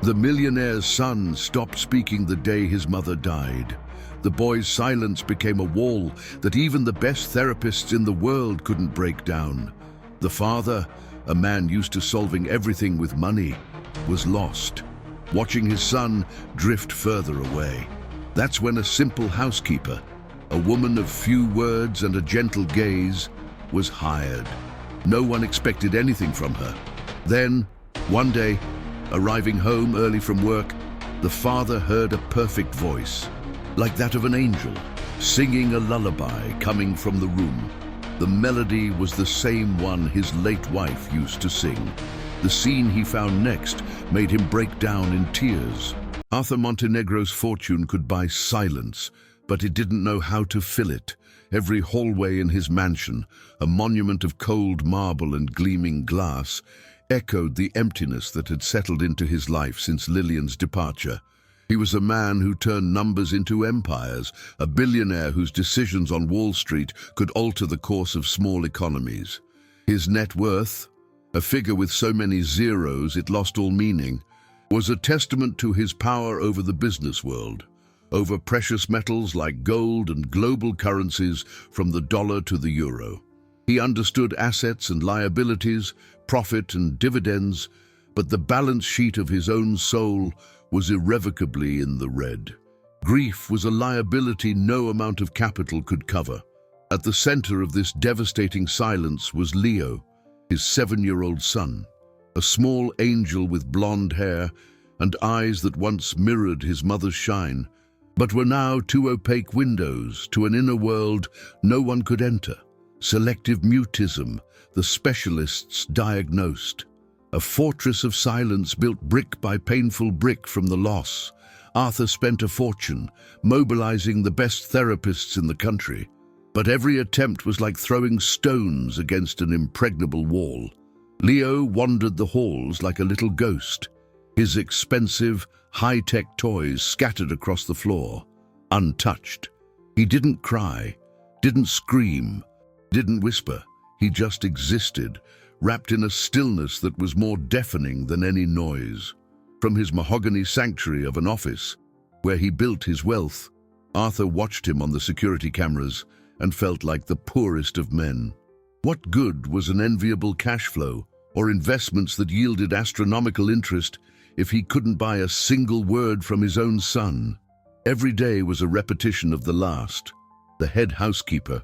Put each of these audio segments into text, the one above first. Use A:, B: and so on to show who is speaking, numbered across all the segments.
A: The millionaire's son stopped speaking the day his mother died. The boy's silence became a wall that even the best therapists in the world couldn't break down. The father, a man used to solving everything with money, was lost, watching his son drift further away. That's when a simple housekeeper, a woman of few words and a gentle gaze, was hired. No one expected anything from her. Then, one day, arriving home early from work, the father heard a perfect voice, like that of an angel, singing a lullaby coming from the room. The melody was the same one his late wife used to sing. The scene he found next made him break down in tears. Arthur Montenegro's fortune could buy silence, but it didn't know how to fill it. Every hallway in his mansion, a monument of cold marble and gleaming glass, echoed the emptiness that had settled into his life since Lillian's departure. He was a man who turned numbers into empires, a billionaire whose decisions on Wall Street could alter the course of small economies. His net worth, a figure with so many zeros it lost all meaning, was a testament to his power over the business world, over precious metals like gold and global currencies from the dollar to the euro. He understood assets and liabilities, profit and dividends, but the balance sheet of his own soul was irrevocably in the red. Grief was a liability no amount of capital could cover. At the center of this devastating silence was Leo, his 7-year-old son, a small angel with blonde hair and eyes that once mirrored his mother's shine, but were now two opaque windows to an inner world no one could enter. Selective mutism, the specialists diagnosed. A fortress of silence built brick by painful brick from the loss. Arthur spent a fortune, mobilizing the best therapists in the country. But every attempt was like throwing stones against an impregnable wall. Leo wandered the halls like a little ghost, his expensive, high-tech toys scattered across the floor, untouched. He didn't cry, didn't scream, didn't whisper. He just existed, wrapped in a stillness that was more deafening than any noise. From his mahogany sanctuary of an office, where he built his wealth, Arthur watched him on the security cameras and felt like the poorest of men. What good was an enviable cash flow or investments that yielded astronomical interest if he couldn't buy a single word from his own son? Every day was a repetition of the last. The head housekeeper,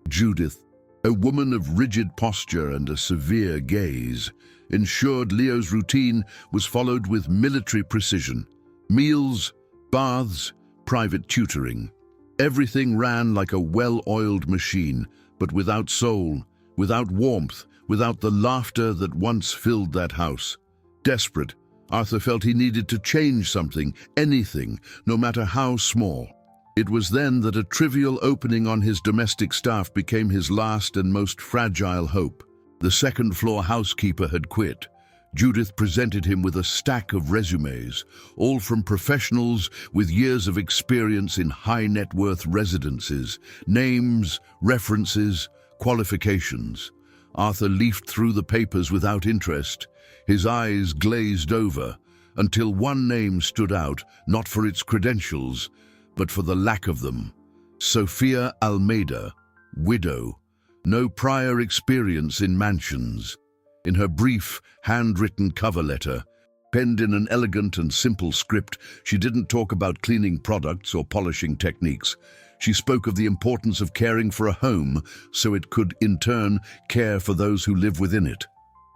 A: Judith, a woman of rigid posture and a severe gaze, ensured Leo's routine was followed with military precision. Meals, baths, private tutoring. Everything ran like a well-oiled machine, but without soul, without warmth, without the laughter that once filled that house. Desperate, Arthur felt he needed to change something, anything, no matter how small. It was then that a trivial opening on his domestic staff became his last and most fragile hope. The second-floor housekeeper had quit. Judith presented him with a stack of resumes, all from professionals with years of experience in high-net-worth residences, names, references, qualifications. Arthur leafed through the papers without interest, his eyes glazed over, until one name stood out, not for its credentials, but for the lack of them. Sophia Almeida, widow, no prior experience in mansions. In her brief, handwritten cover letter, penned in an elegant and simple script, she didn't talk about cleaning products or polishing techniques. She spoke of the importance of caring for a home so it could, in turn, care for those who live within it.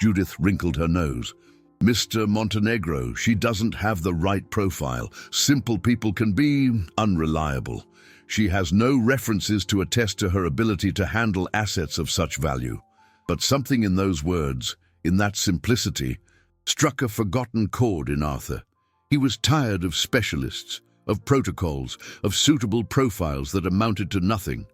A: Judith wrinkled her nose. Mr. Montenegro, she doesn't have the right profile. Simple people can be unreliable. She has no references to attest to her ability to handle assets of such value. But something in those words, in that simplicity, struck a forgotten chord in Arthur. He was tired of specialists, of protocols, of suitable profiles that amounted to nothing.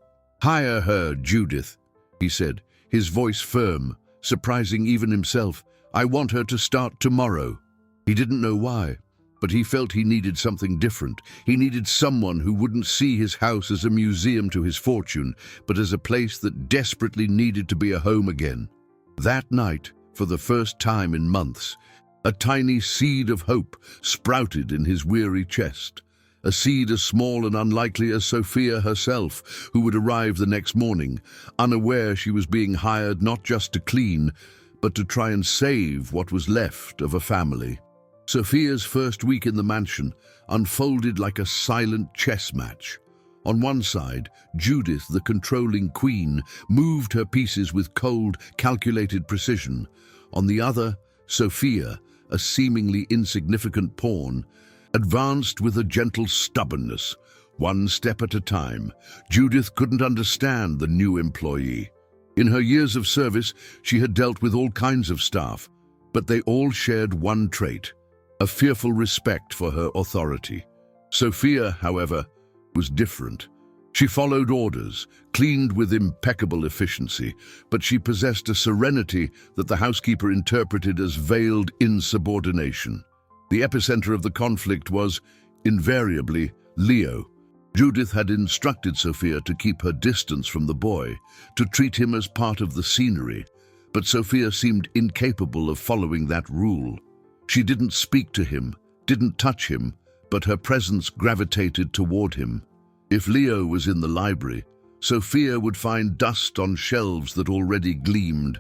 A: "Hire her, Judith," he said, his voice firm, surprising even himself. "I want her to start tomorrow." He didn't know why, but he felt he needed something different. He needed someone who wouldn't see his house as a museum to his fortune, but as a place that desperately needed to be a home again. That night, for the first time in months, A tiny seed of hope sprouted in his weary chest, a seed as small and unlikely as Sophia herself, who would arrive the next morning, unaware she was being hired not just to clean, but to try and save what was left of a family. Sophia's first week in the mansion unfolded like a silent chess match. On one side, Judith, the controlling queen, moved her pieces with cold, calculated precision. On the other, Sophia, a seemingly insignificant pawn, advanced with a gentle stubbornness, one step at a time. Judith couldn't understand the new employee. In her years of service, she had dealt with all kinds of staff, but they all shared one trait: a fearful respect for her authority. Sophia, however, was different. She followed orders, cleaned with impeccable efficiency, but she possessed a serenity that the housekeeper interpreted as veiled insubordination. The epicenter of the conflict was, invariably, Leo. Judith had instructed Sophia to keep her distance from the boy, to treat him as part of the scenery, but Sophia seemed incapable of following that rule. She didn't speak to him, didn't touch him, but her presence gravitated toward him. If Leo was in the library, Sophia would find dust on shelves that already gleamed.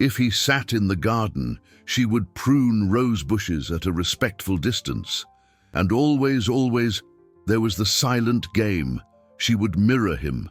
A: If he sat in the garden, she would prune rose bushes at a respectful distance. And always, there was the silent game. She would mirror him.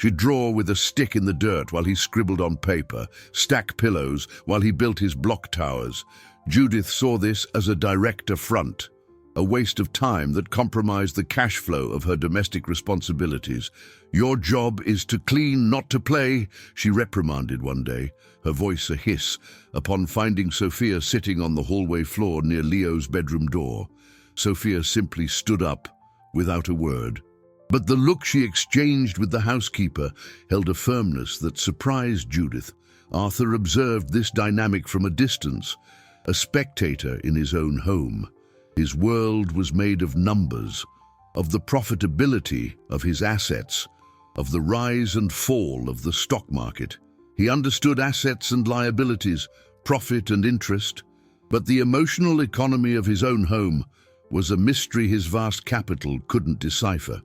A: She'd draw with a stick in the dirt while he scribbled on paper, stack pillows while he built his block towers. Judith saw this as a direct affront, a waste of time that compromised the cash flow of her domestic responsibilities. "Your job is to clean, not to play," she reprimanded one day, her voice a hiss, upon finding Sophia sitting on the hallway floor near Leo's bedroom door. Sophia simply stood up, without a word. But the look she exchanged with the housekeeper held a firmness that surprised Judith. Arthur observed this dynamic from a distance, a spectator in his own home. His world was made of numbers, of the profitability of his assets, of the rise and fall of the stock market. He understood assets and liabilities, profit and interest, but the emotional economy of his own home was a mystery his vast capital couldn't decipher.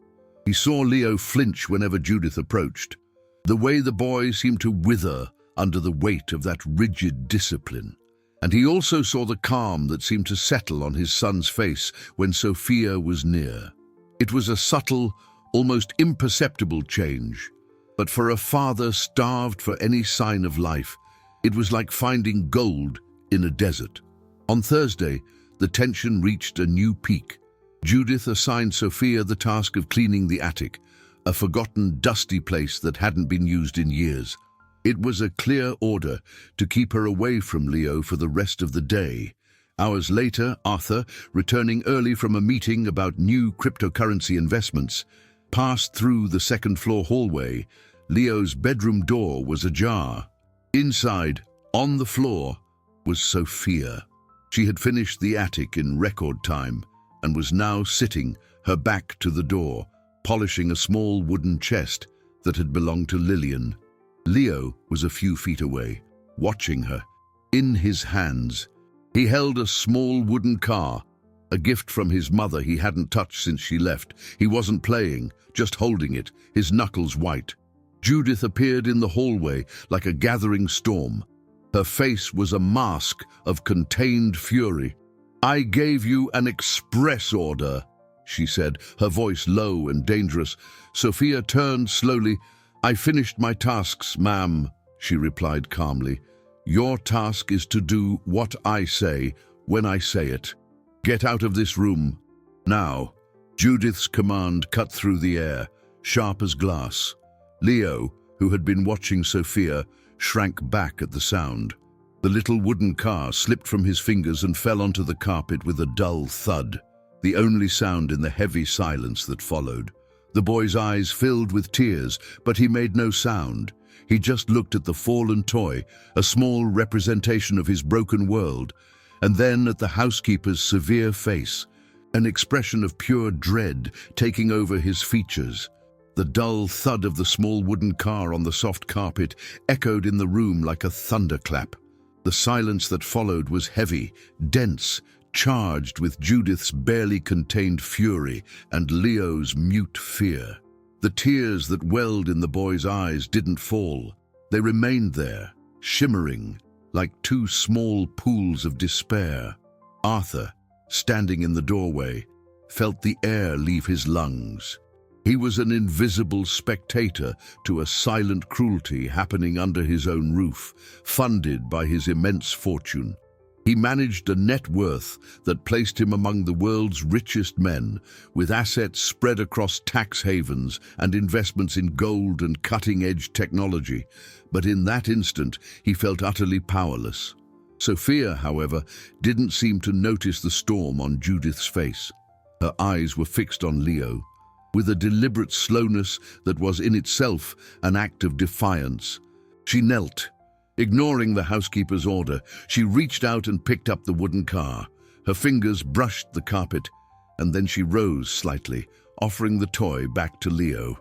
A: He saw Leo flinch whenever Judith approached, the way the boy seemed to wither under the weight of that rigid discipline. And he also saw the calm that seemed to settle on his son's face when Sophia was near. It was a subtle, almost imperceptible change, but for a father starved for any sign of life, it was like finding gold in a desert. On Thursday, the tension reached a new peak. Judith assigned Sophia the task of cleaning the attic, a forgotten, dusty place that hadn't been used in years. It was a clear order to keep her away from Leo for the rest of the day. Hours later, Arthur, returning early from a meeting about new cryptocurrency investments, passed through the second-floor hallway. Leo's bedroom door was ajar. Inside, on the floor, was Sophia. She had finished the attic in record time and was now sitting, her back to the door, polishing a small wooden chest that had belonged to Lillian. Leo was a few feet away, watching her. In his hands, he held a small wooden car, a gift from his mother he hadn't touched since she left. He wasn't playing, just holding it, his knuckles white. Judith appeared in the hallway like a gathering storm. Her face was a mask of contained fury. "I gave you an express order," she said, her voice low and dangerous. Sophia turned slowly. "I finished my tasks, ma'am," she replied calmly. "Your task is to do what I say, when I say it. Get out of this room, now." Judith's command cut through the air, sharp as glass. Leo, who had been watching Sophia, shrank back at the sound. The little wooden car slipped from his fingers and fell onto the carpet with a dull thud, the only sound in the heavy silence that followed. The boy's eyes filled with tears, but he made no sound. He just looked at the fallen toy, a small representation of his broken world, and then at the housekeeper's severe face, an expression of pure dread taking over his features. The dull thud of the small wooden car on the soft carpet echoed in the room like a thunderclap. The silence that followed was heavy, dense, charged with Judith's barely contained fury and Leo's mute fear. The tears that welled in the boy's eyes didn't fall. They remained there, shimmering, like two small pools of despair. Arthur, standing in the doorway, felt the air leave his lungs. He was an invisible spectator to a silent cruelty happening under his own roof, funded by his immense fortune. He managed a net worth that placed him among the world's richest men, with assets spread across tax havens and investments in gold and cutting-edge technology. But in that instant, he felt utterly powerless. Sophia, however, didn't seem to notice the storm on Judith's face. Her eyes were fixed on Leo, with a deliberate slowness that was in itself an act of defiance. She knelt. Ignoring the housekeeper's order, she reached out and picked up the wooden car. Her fingers brushed the carpet, and then she rose slightly, offering the toy back to Leo.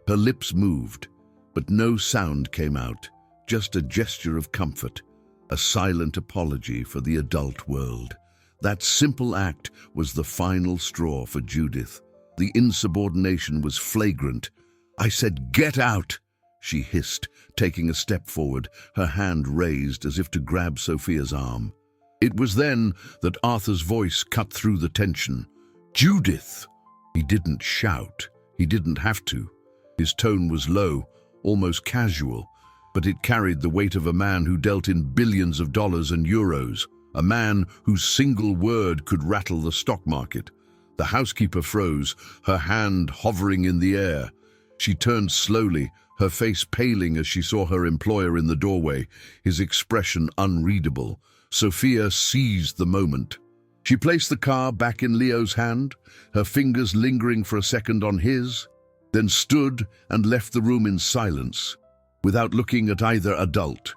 A: Her lips moved, but no sound came out, just a gesture of comfort, a silent apology for the adult world. That simple act was the final straw for Judith. The insubordination was flagrant. "I said, get out!" she hissed, taking a step forward, her hand raised as if to grab Sophia's arm. It was then that Arthur's voice cut through the tension. "Judith!" He didn't shout. He didn't have to. His tone was low, almost casual, but it carried the weight of a man who dealt in billions of dollars and euros, a man whose single word could rattle the stock market. The housekeeper froze, her hand hovering in the air. She turned slowly, her face paling as she saw her employer in the doorway, his expression unreadable. Sophia seized the moment. She placed the car back in Leo's hand, her fingers lingering for a second on his, then stood and left the room in silence, without looking at either adult.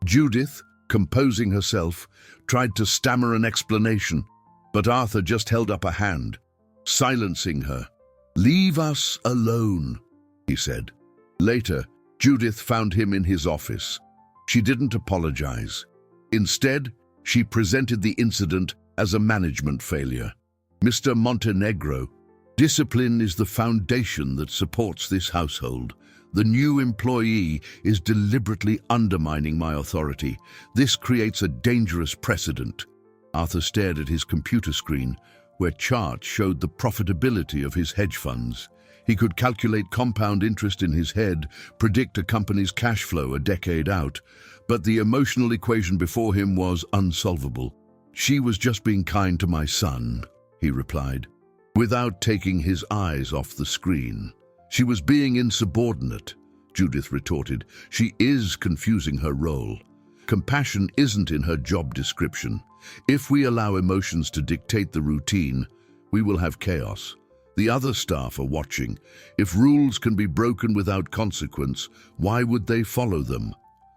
A: Judith, composing herself, tried to stammer an explanation, but Arthur just held up a hand, silencing her. "Leave us alone," he said. Later, Judith found him in his office. She didn't apologize. Instead, she presented the incident as a management failure. "Mr. Montenegro, discipline is the foundation that supports this household. The new employee is deliberately undermining my authority. This creates a dangerous precedent." Arthur stared at his computer screen, where charts showed the profitability of his hedge funds. He could calculate compound interest in his head, predict a company's cash flow a decade out, but the emotional equation before him was unsolvable. "She was just being kind to my son," he replied, without taking his eyes off the screen. "She was being insubordinate," Judith retorted. "She is confusing her role. Compassion isn't in her job description. If we allow emotions to dictate the routine, we will have chaos. The other staff are watching. If rules can be broken without consequence, why would they follow them?"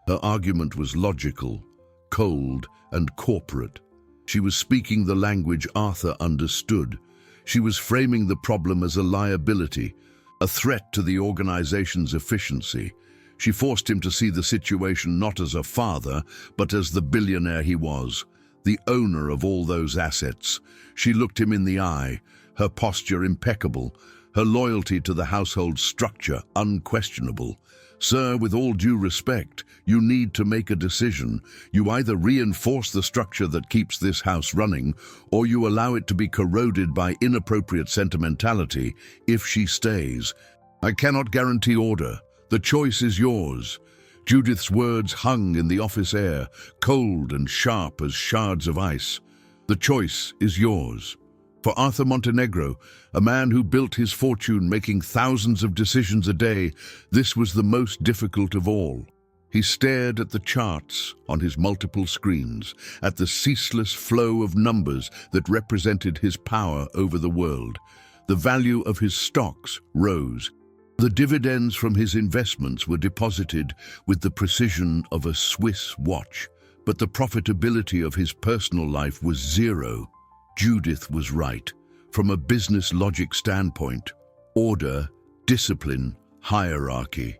A: Her argument was logical, cold, and corporate. She was speaking the language Arthur understood. She was framing the problem as a liability, a threat to the organization's efficiency. She forced him to see the situation not as a father, but as the billionaire he was, the owner of all those assets. She looked him in the eye, her posture impeccable, her loyalty to the household structure unquestionable. "Sir, with all due respect, you need to make a decision. You either reinforce the structure that keeps this house running, or you allow it to be corroded by inappropriate sentimentality if she stays. I cannot guarantee order. The choice is yours." Judith's words hung in the office air, cold and sharp as shards of ice. "The choice is yours." For Arthur Montenegro, a man who built his fortune making thousands of decisions a day, this was the most difficult of all. He stared at the charts on his multiple screens, at the ceaseless flow of numbers that represented his power over the world. The value of his stocks rose. The dividends from his investments were deposited with the precision of a Swiss watch, but the profitability of his personal life was zero. Judith was right. From a business logic standpoint, order, discipline, hierarchy,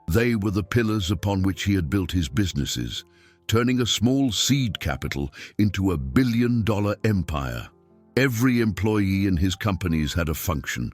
A: they were the pillars upon which he had built his businesses. turning a small seed capital into a billion-dollar empire. Every employee in his companies had a function,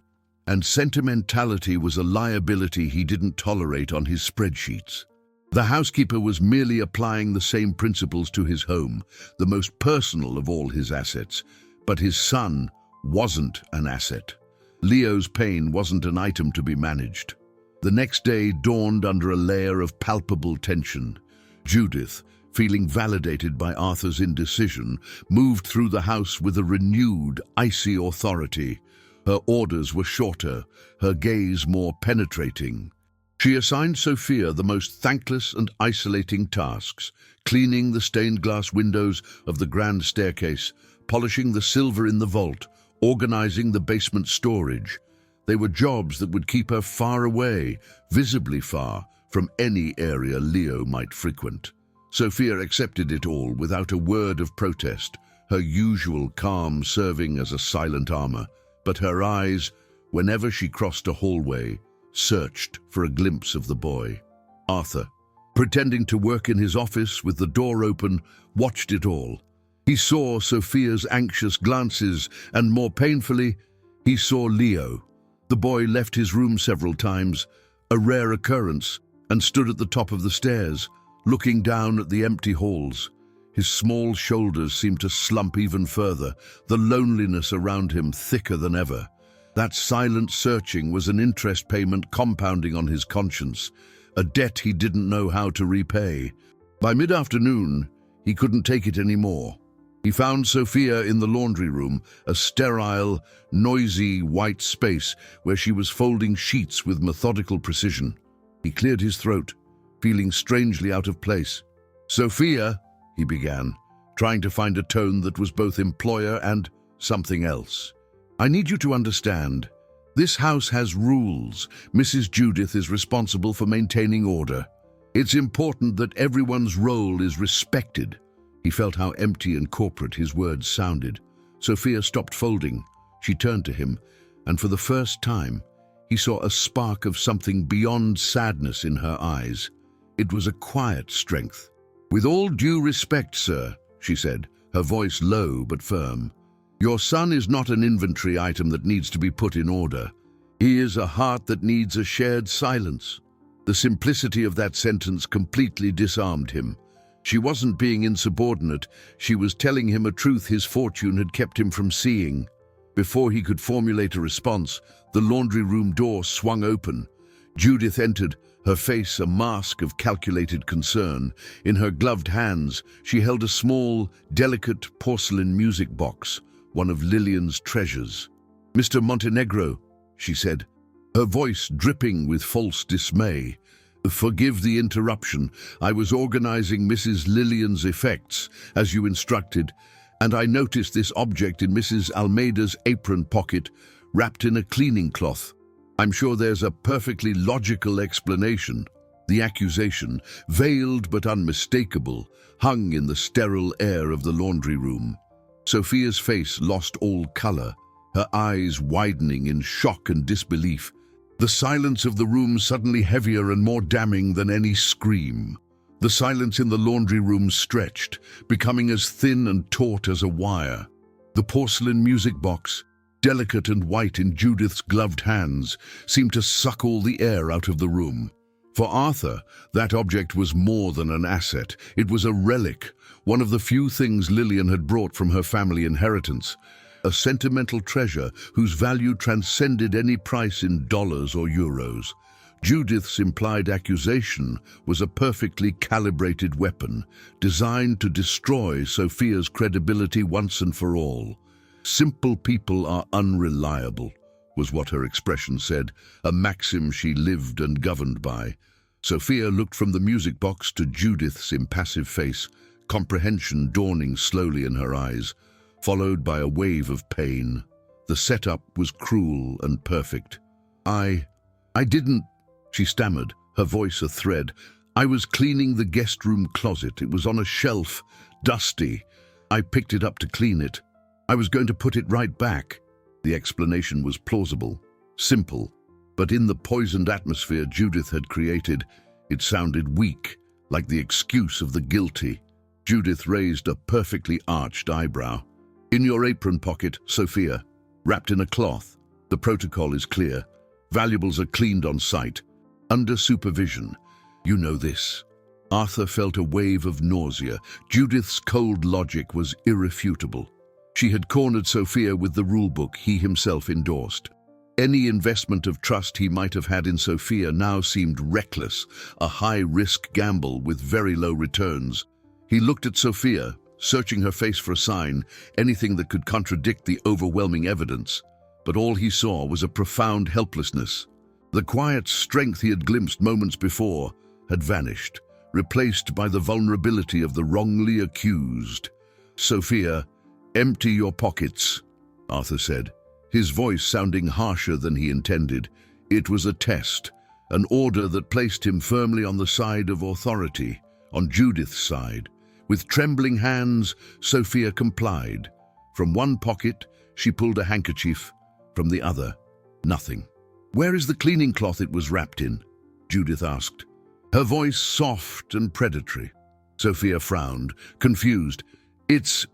A: and sentimentality was a liability he didn't tolerate on his spreadsheets. The housekeeper was merely applying the same principles to his home, the most personal of all his assets. But his son wasn't an asset. Leo's pain wasn't an item to be managed. The next day dawned under a layer of palpable tension. Judith, feeling validated by Arthur's indecision, moved through the house with a renewed, icy authority. Her orders were shorter, her gaze more penetrating. She assigned Sophia the most thankless and isolating tasks, cleaning the stained glass windows of the grand staircase, polishing the silver in the vault, organizing the basement storage. They were jobs that would keep her far away, visibly far, from any area Leo might frequent. Sophia accepted it all without a word of protest, her usual calm serving as a silent armor. But her eyes, whenever she crossed a hallway, searched for a glimpse of the boy. Arthur, pretending to work in his office with the door open, watched it all. He saw Sophia's anxious glances, and more painfully, he saw Leo. The boy left his room several times, a rare occurrence, and stood at the top of the stairs, looking down at the empty halls. His small shoulders seemed to slump even further, the loneliness around him thicker than ever. That silent searching was an interest payment compounding on his conscience, a debt he didn't know how to repay. By mid-afternoon, he couldn't take it anymore. He found Sophia in the laundry room, a sterile, noisy white space where she was folding sheets with methodical precision. He cleared his throat, feeling strangely out of place. "Sophia," he began, trying to find a tone that was both employer and something else. "I need you to understand. This house has rules. Mrs. Judith is responsible for maintaining order. It's important that everyone's role is respected." He felt how empty and corporate his words sounded. Sophia stopped folding. She turned to him, and for the first time, he saw a spark of something beyond sadness in her eyes. It was a quiet strength. "With all due respect, sir," she said, her voice low but firm, "your son is not an inventory item that needs to be put in order. He is a heart that needs a shared silence." The simplicity of that sentence completely disarmed him. She wasn't being insubordinate, she was telling him a truth his fortune had kept him from seeing. Before he could formulate a response, the laundry room door swung open. Judith entered, her face a mask of calculated concern. In her gloved hands, she held a small, delicate porcelain music box, one of Lillian's treasures. "Mr. Montenegro," she said, her voice dripping with false dismay. "Forgive the interruption. I was organizing Mrs. Lillian's effects, as you instructed, and I noticed this object in Mrs. Almeida's apron pocket, wrapped in a cleaning cloth. I'm sure there's a perfectly logical explanation." The accusation, veiled but unmistakable, hung in the sterile air of the laundry room. Sophia's face lost all color, her eyes widening in shock and disbelief. The silence of the room suddenly heavier and more damning than any scream. The silence in the laundry room stretched, becoming as thin and taut as a wire. The porcelain music box, delicate and white in Judith's gloved hands, seemed to suck all the air out of the room. For Arthur, that object was more than an asset. It was a relic, one of the few things Lillian had brought from her family inheritance. A sentimental treasure whose value transcended any price in dollars or euros. Judith's implied accusation was a perfectly calibrated weapon, designed to destroy Sophia's credibility once and for all. "Simple people are unreliable," was what her expression said, a maxim she lived and governed by. Sophia looked from the music box to Judith's impassive face, comprehension dawning slowly in her eyes, followed by a wave of pain. The setup was cruel and perfect. I didn't," she stammered, her voice a thread. "I was cleaning the guest room closet. It was on a shelf, dusty. I picked it up to clean it. I was going to put it right back." The explanation was plausible, simple, but in the poisoned atmosphere Judith had created, it sounded weak, like the excuse of the guilty. Judith raised a perfectly arched eyebrow. In your apron pocket, Sophia, wrapped in a cloth. The protocol is clear. Valuables are cleaned on site. Under supervision. You know this. Arthur felt a wave of nausea. Judith's cold logic was irrefutable. She had cornered Sophia with the rulebook he himself endorsed. Any investment of trust he might have had in Sophia now seemed reckless, a high-risk gamble with very low returns. He looked at Sophia, searching her face for a sign, anything that could contradict the overwhelming evidence. But all he saw was a profound helplessness. The quiet strength he had glimpsed moments before had vanished, replaced by the vulnerability of the wrongly accused. Sophia, empty your pockets, Arthur said, his voice sounding harsher than he intended. It was a test, an order that placed him firmly on the side of authority, on Judith's side. With trembling hands, Sophia complied. From one pocket, she pulled a handkerchief. From the other, nothing. Where is the cleaning cloth it was wrapped in? Judith asked, her voice soft and predatory. Sophia frowned, confused. It's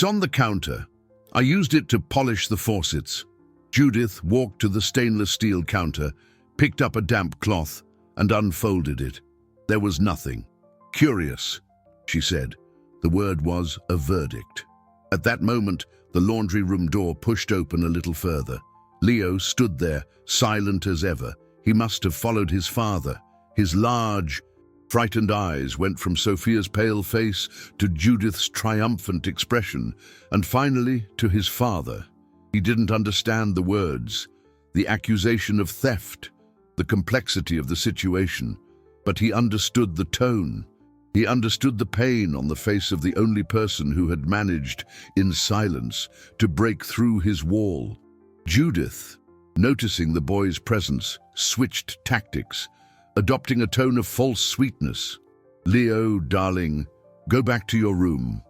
A: on the counter. I used it to polish the faucets. Judith walked to the stainless steel counter, picked up a damp cloth, and unfolded it. There was nothing. Curious, she said. The word was a verdict. At that moment, the laundry room door pushed open a little further. Leo stood there, silent as ever. He must have followed his father. His large, frightened eyes went from Sophia's pale face to Judith's triumphant expression, and finally to his father. He didn't understand the words, the accusation of theft, the complexity of the situation, but he understood the tone. He understood the pain on the face of the only person who had managed, in silence, to break through his wall. Judith, noticing the boy's presence, switched tactics, adopting a tone of false sweetness. Leo, darling, go back to your room.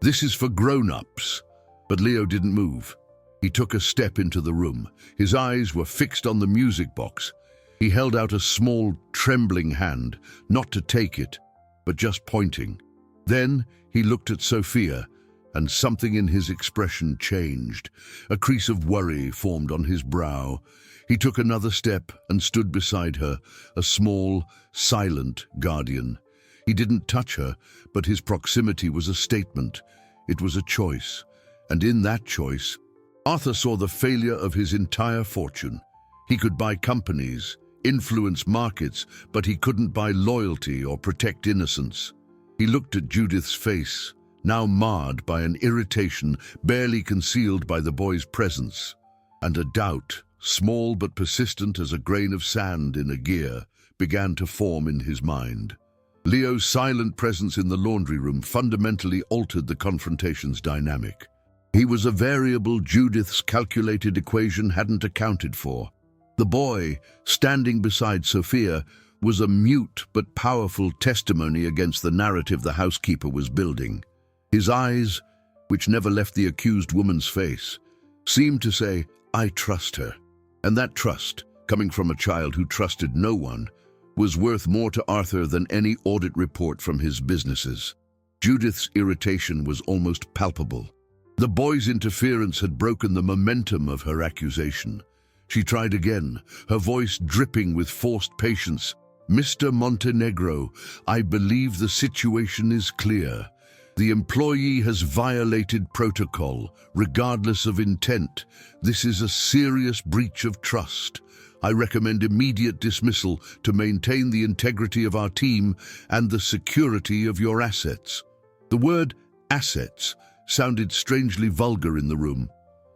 A: This is for grown-ups. But Leo didn't move. He took a step into the room. His eyes were fixed on the music box. He held out a small, trembling hand, not to take it, but just pointing. Then he looked at Sophia, and something in his expression changed. A crease of worry formed on his brow. He took another step and stood beside her, a small, silent guardian. He didn't touch her, but his proximity was a statement. It was a choice, and in that choice, Arthur saw the failure of his entire fortune. He could buy companies, influence markets, but he couldn't buy loyalty or protect innocence. He looked at Judith's face, now marred by an irritation barely concealed by the boy's presence, and a doubt, small but persistent as a grain of sand in a gear, began to form in his mind. Leo's silent presence in the laundry room fundamentally altered the confrontation's dynamic. He was a variable Judith's calculated equation hadn't accounted for. The boy, standing beside Sophia, was a mute but powerful testimony against the narrative the housekeeper was building. His eyes, which never left the accused woman's face, seemed to say, I trust her. And that trust, coming from a child who trusted no one, was worth more to Arthur than any audit report from his businesses. Judith's irritation was almost palpable. The boy's interference had broken the momentum of her accusation. She tried again, her voice dripping with forced patience. Mr. Montenegro, I believe the situation is clear. The employee has violated protocol, regardless of intent. This is a serious breach of trust. I recommend immediate dismissal to maintain the integrity of our team and the security of your assets. The word assets sounded strangely vulgar in the room.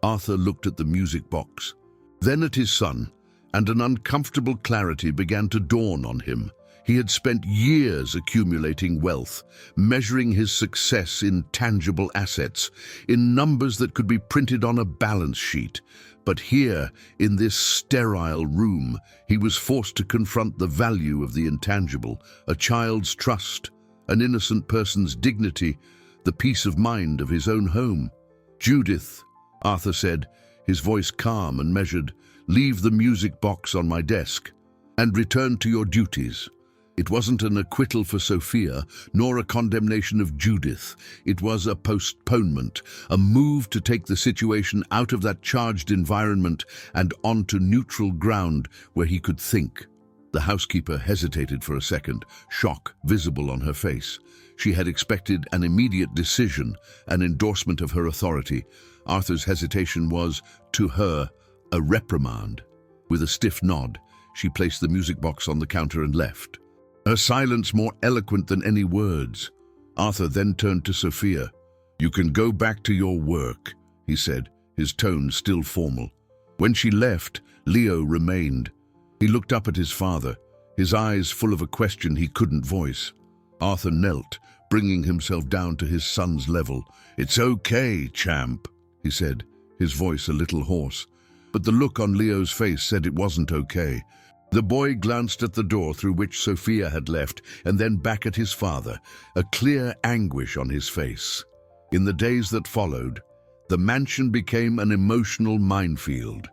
A: Arthur looked at the music box, then at his son, and an uncomfortable clarity began to dawn on him. He had spent years accumulating wealth, measuring his success in tangible assets, in numbers that could be printed on a balance sheet. But here, in this sterile room, he was forced to confront the value of the intangible, a child's trust, an innocent person's dignity, the peace of mind of his own home. Judith, Arthur said, his voice calm and measured, leave the music box on my desk and return to your duties. It wasn't an acquittal for Sophia, nor a condemnation of Judith. It was a postponement, a move to take the situation out of that charged environment and onto neutral ground where he could think. The housekeeper hesitated for a second, shock visible on her face. She had expected an immediate decision, an endorsement of her authority. Arthur's hesitation was, to her, a reprimand. With a stiff nod, she placed the music box on the counter and left. Her silence more eloquent than any words. Arthur then turned to Sophia. "You can go back to your work," he said, his tone still formal. When she left, Leo remained. He looked up at his father, his eyes full of a question he couldn't voice. Arthur knelt, bringing himself down to his son's level. "It's okay, champ," he said, his voice a little hoarse. But the look on Leo's face said it wasn't okay. The boy glanced at the door through which Sophia had left, and then back at his father, a clear anguish on his face. In the days that followed, the mansion became an emotional minefield.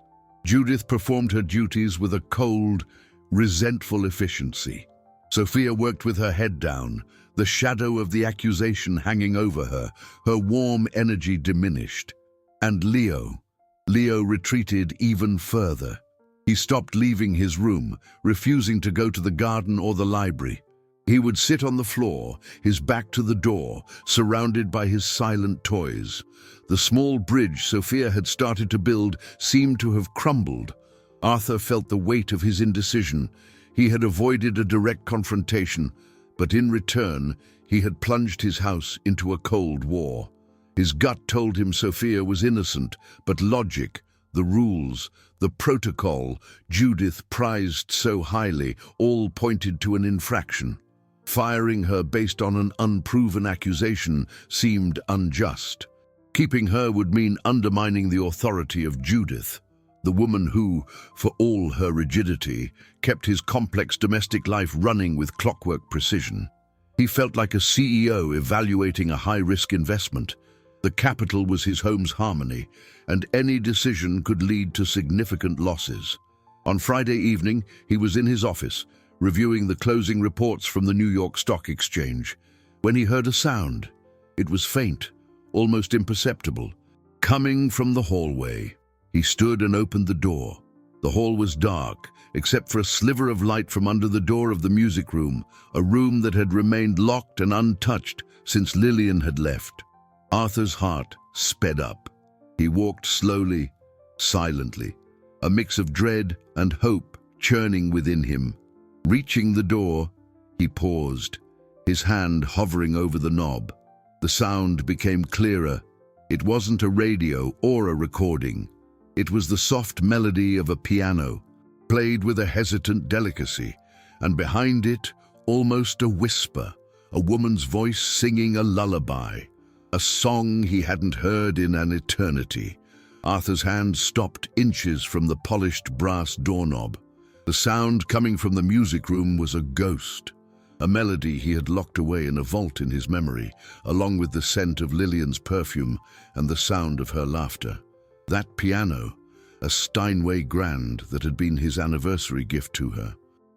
A: Judith performed her duties with a cold, resentful efficiency. Sophia worked with her head down, the shadow of the accusation hanging over her, her warm energy diminished. And Leo retreated even further. He stopped leaving his room, refusing to go to the garden or the library. He would sit on the floor, his back to the door, surrounded by his silent toys. The small bridge Sophia had started to build seemed to have crumbled. Arthur felt the weight of his indecision. He had avoided a direct confrontation, but in return, he had plunged his house into a cold war. His gut told him Sophia was innocent, but logic, the rules, the protocol Judith prized so highly, all pointed to an infraction. Firing her based on an unproven accusation seemed unjust. Keeping her would mean undermining the authority of Judith, the woman who, for all her rigidity, kept his complex domestic life running with clockwork precision. He felt like a CEO evaluating a high-risk investment. The capital was his home's harmony, and any decision could lead to significant losses. On Friday evening, he was in his office, reviewing the closing reports from the New York Stock Exchange, when he heard a sound. It was faint, almost imperceptible, coming from the hallway. He stood and opened the door. The hall was dark, except for a sliver of light from under the door of the music room, a room that had remained locked and untouched since Lillian had left. Arthur's heart sped up. He walked slowly, silently, a mix of dread and hope churning within him. Reaching the door, he paused, his hand hovering over the knob. The sound became clearer. It wasn't a radio or a recording. It was the soft melody of a piano, played with a hesitant delicacy, and behind it, almost a whisper, a woman's voice singing a lullaby. A song he hadn't heard in an eternity. Arthur's hand stopped inches from the polished brass doorknob. The sound coming from the music room was a ghost, a melody he had locked away in a vault in his memory, along with the scent of Lillian's perfume and the sound of her laughter. That piano, a Steinway Grand that had been his anniversary gift to her,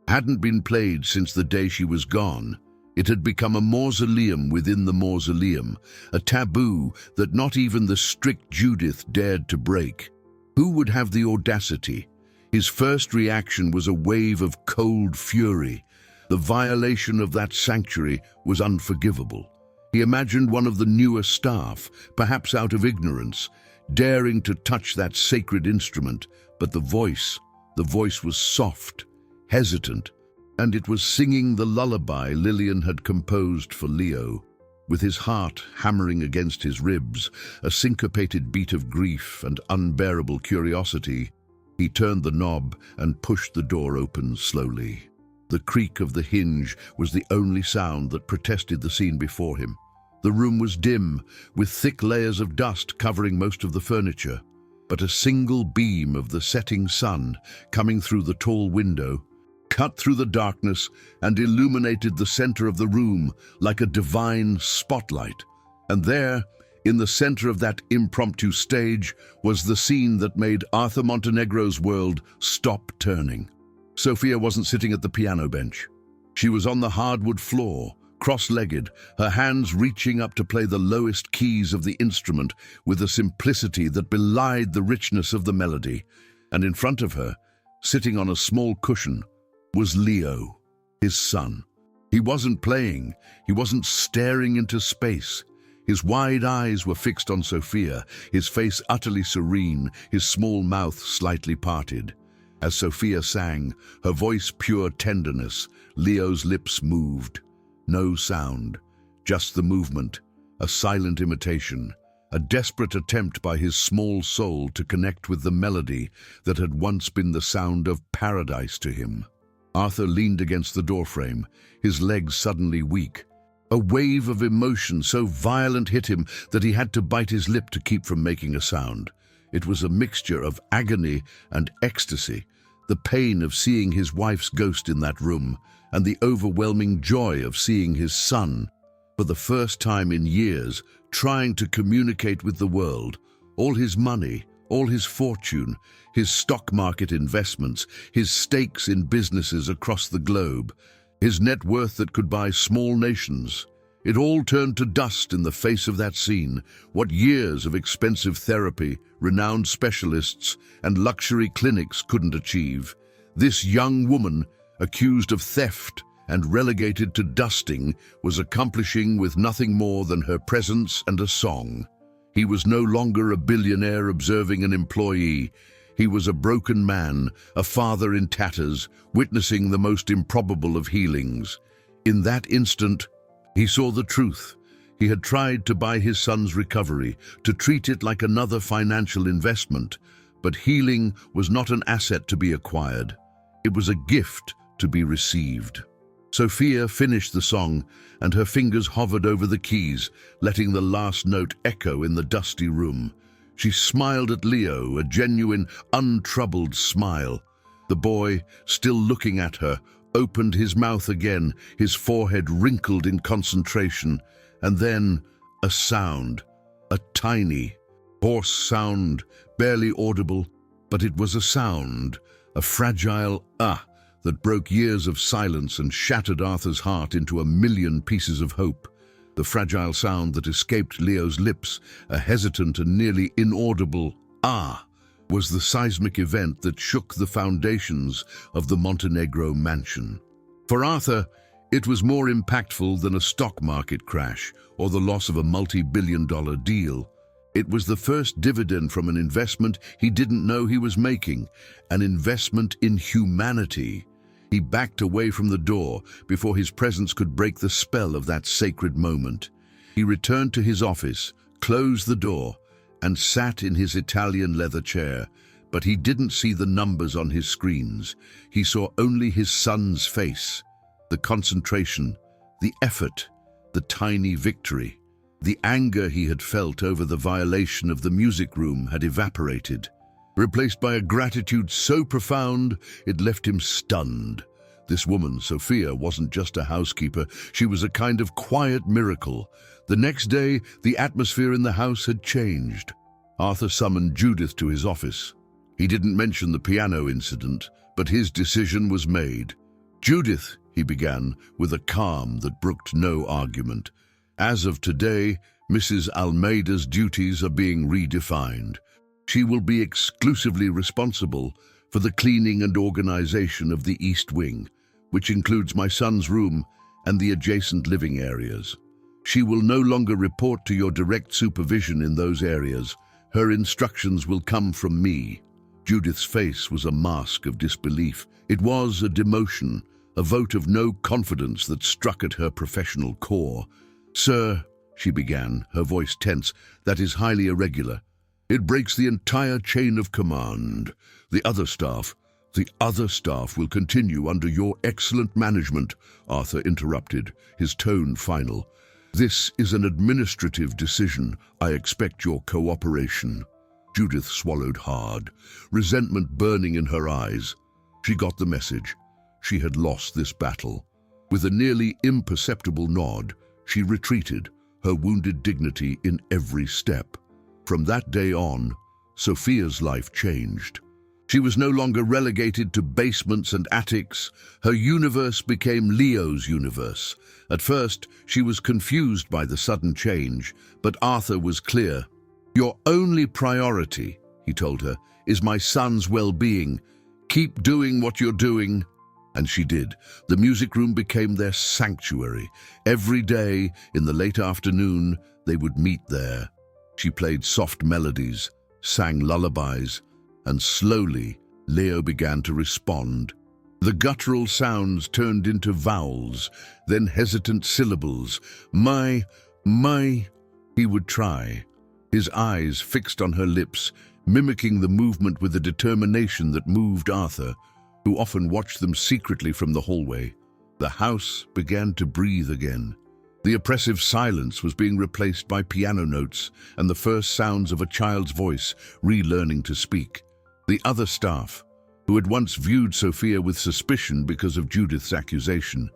A: hadn't been played since the day she was gone. It had become a mausoleum within the mausoleum, a taboo that not even the strict Judith dared to break. Who would have the audacity? His first reaction was a wave of cold fury. The violation of that sanctuary was unforgivable. He imagined one of the newer staff, perhaps out of ignorance, daring to touch that sacred instrument, but the voice was soft, hesitant, and it was singing the lullaby Lillian had composed for Leo. With his heart hammering against his ribs, a syncopated beat of grief and unbearable curiosity, he turned the knob and pushed the door open slowly. The creak of the hinge was the only sound that protested the scene before him. The room was dim, with thick layers of dust covering most of the furniture, but a single beam of the setting sun, coming through the tall window, cut through the darkness and illuminated the center of the room like a divine spotlight. And there, in the center of that impromptu stage, was the scene that made Arthur Montenegro's world stop turning. Sophia wasn't sitting at the piano bench. She was on the hardwood floor, cross-legged, her hands reaching up to play the lowest keys of the instrument with a simplicity that belied the richness of the melody. And in front of her, sitting on a small cushion, was Leo, his son. He wasn't playing, he wasn't staring into space. His wide eyes were fixed on Sophia, his face utterly serene, his small mouth slightly parted. As Sophia sang, her voice pure tenderness, Leo's lips moved. No sound, just the movement, a silent imitation, a desperate attempt by his small soul to connect with the melody that had once been the sound of paradise to him. Arthur leaned against the doorframe, his legs suddenly weak. A wave of emotion so violent hit him that he had to bite his lip to keep from making a sound. It was a mixture of agony and ecstasy, the pain of seeing his wife's ghost in that room, and the overwhelming joy of seeing his son, for the first time in years, trying to communicate with the world. All his money, all his fortune, his stock market investments, his stakes in businesses across the globe, his net worth that could buy small nations. It all turned to dust in the face of that scene. What years of expensive therapy, renowned specialists, and luxury clinics couldn't achieve. This young woman, accused of theft and relegated to dusting, was accomplishing with nothing more than her presence and a song. He was no longer a billionaire observing an employee. He was a broken man, a father in tatters, witnessing the most improbable of healings. In that instant, he saw the truth. He had tried to buy his son's recovery, to treat it like another financial investment, but healing was not an asset to be acquired. It was a gift to be received. Sophia finished the song, and her fingers hovered over the keys, letting the last note echo in the dusty room. She smiled at Leo, a genuine, untroubled smile. The boy, still looking at her, opened his mouth again, his forehead wrinkled in concentration, and then a sound, a tiny, hoarse sound, barely audible, but it was a sound, a fragile "ah" that broke years of silence and shattered Arthur's heart into a million pieces of hope. The fragile sound that escaped Leo's lips, a hesitant and nearly inaudible "ah," was the seismic event that shook the foundations of the Montenegro mansion. For Arthur, it was more impactful than a stock market crash or the loss of a multi-billion-dollar deal. It was the first dividend from an investment he didn't know he was making, an investment in humanity. He backed away from the door before his presence could break the spell of that sacred moment. He returned to his office, closed the door, and sat in his Italian leather chair. But he didn't see the numbers on his screens. He saw only his son's face, the concentration, the effort, the tiny victory. The anger he had felt over the violation of the music room had evaporated, replaced by a gratitude so profound it left him stunned. This woman, Sophia, wasn't just a housekeeper, she was a kind of quiet miracle. The next day, the atmosphere in the house had changed. Arthur summoned Judith to his office. He didn't mention the piano incident, but his decision was made. "Judith," he began, with a calm that brooked no argument, "as of today, Mrs. Almeida's duties are being redefined. She will be exclusively responsible for the cleaning and organization of the East Wing, which includes my son's room and the adjacent living areas. She will no longer report to your direct supervision in those areas. Her instructions will come from me." Judith's face was a mask of disbelief. It was a demotion, a vote of no confidence that struck at her professional core. "Sir," she began, her voice tense, "that is highly irregular. It breaks the entire chain of command. The other staff will continue under your excellent management," Arthur interrupted, his tone final. "This is an administrative decision. I expect your cooperation." Judith swallowed hard, resentment burning in her eyes. She got the message. She had lost this battle. With a nearly imperceptible nod, she retreated, her wounded dignity in every step. From that day on, Sophia's life changed. She was no longer relegated to basements and attics. Her universe became Leo's universe. At first, she was confused by the sudden change, but Arthur was clear. "Your only priority," he told her, "is my son's well-being. Keep doing what you're doing." And she did. The music room became their sanctuary. Every day, in the late afternoon, they would meet there. She played soft melodies, sang lullabies, and slowly, Leo began to respond. The guttural sounds turned into vowels, then hesitant syllables. My, he would try, his eyes fixed on her lips, mimicking the movement with a determination that moved Arthur, who often watched them secretly from the hallway. The house began to breathe again. The oppressive silence was being replaced by piano notes and the first sounds of a child's voice relearning to speak. The other staff, who had once viewed Sophia with suspicion because of Judith's accusation,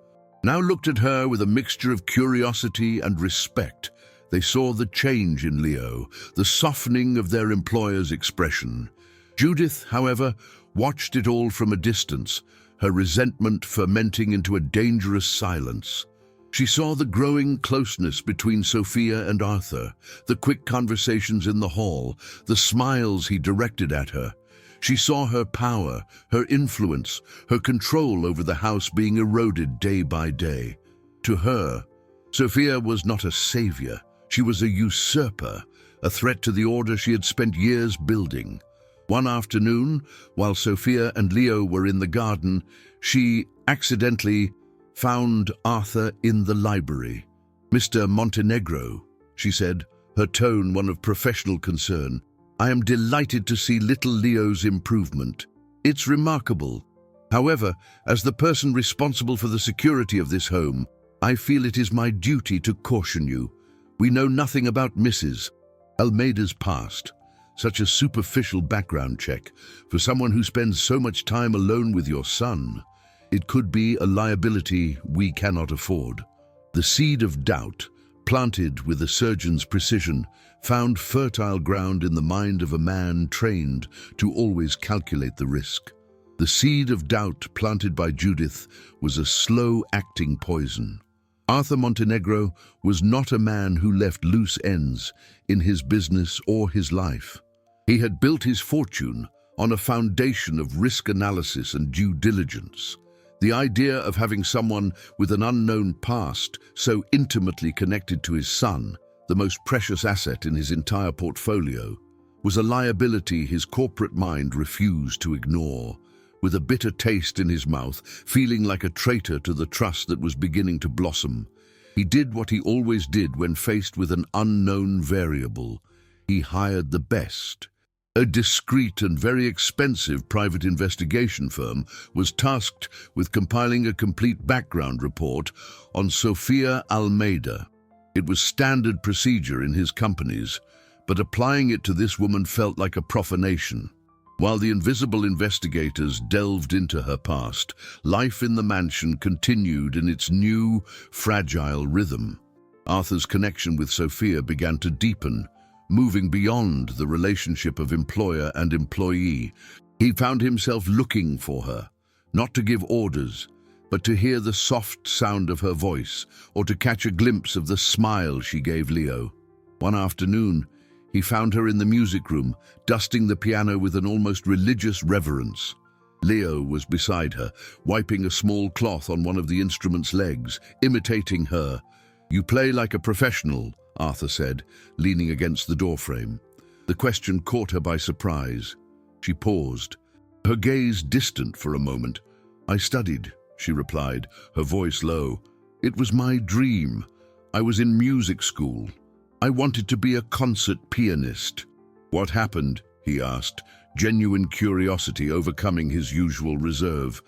A: now looked at her with a mixture of curiosity and respect. They saw the change in Leo, the softening of their employer's expression. Judith, however, watched it all from a distance, her resentment fermenting into a dangerous silence. She saw the growing closeness between Sophia and Arthur, the quick conversations in the hall, the smiles he directed at her. She saw her power, her influence, her control over the house being eroded day by day. To her, Sophia was not a savior. She was a usurper, a threat to the order she had spent years building. One afternoon, while Sophia and Leo were in the garden, she accidentally found Arthur in the library. "Mr. Montenegro," she said, her tone one of professional concern, "I am delighted to see little Leo's improvement. It's remarkable. However, as the person responsible for the security of this home, I feel it is my duty to caution you. We know nothing about Mrs. Almeida's past. Such a superficial background check for someone who spends so much time alone with your son. It could be a liability we cannot afford." The seed of doubt, planted with a surgeon's precision, found fertile ground in the mind of a man trained to always calculate the risk. The seed of doubt planted by Judith was a slow-acting poison. Arthur Montenegro was not a man who left loose ends in his business or his life. He had built his fortune on a foundation of risk analysis and due diligence. The idea of having someone with an unknown past so intimately connected to his son, the most precious asset in his entire portfolio, was a liability his corporate mind refused to ignore. With a bitter taste in his mouth, feeling like a traitor to the trust that was beginning to blossom, he did what he always did when faced with an unknown variable. He hired the best. A discreet and very expensive private investigation firm was tasked with compiling a complete background report on Sophia Almeida. It was standard procedure in his companies, but applying it to this woman felt like a profanation. While the invisible investigators delved into her past, life in the mansion continued in its new, fragile rhythm. Arthur's connection with Sophia began to deepen, moving beyond the relationship of employer and employee. He found himself looking for her, not to give orders, but to hear the soft sound of her voice or to catch a glimpse of the smile she gave Leo. One afternoon, he found her in the music room, dusting the piano with an almost religious reverence. Leo was beside her, wiping a small cloth on one of the instrument's legs, imitating her. "You play like a professional," Arthur said, leaning against the doorframe. The question caught her by surprise. She paused, her gaze distant for a moment. "I studied," she replied, her voice low. "It was my dream. I was in music school. I wanted to be a concert pianist." "What happened?" he asked, genuine curiosity overcoming his usual reserve.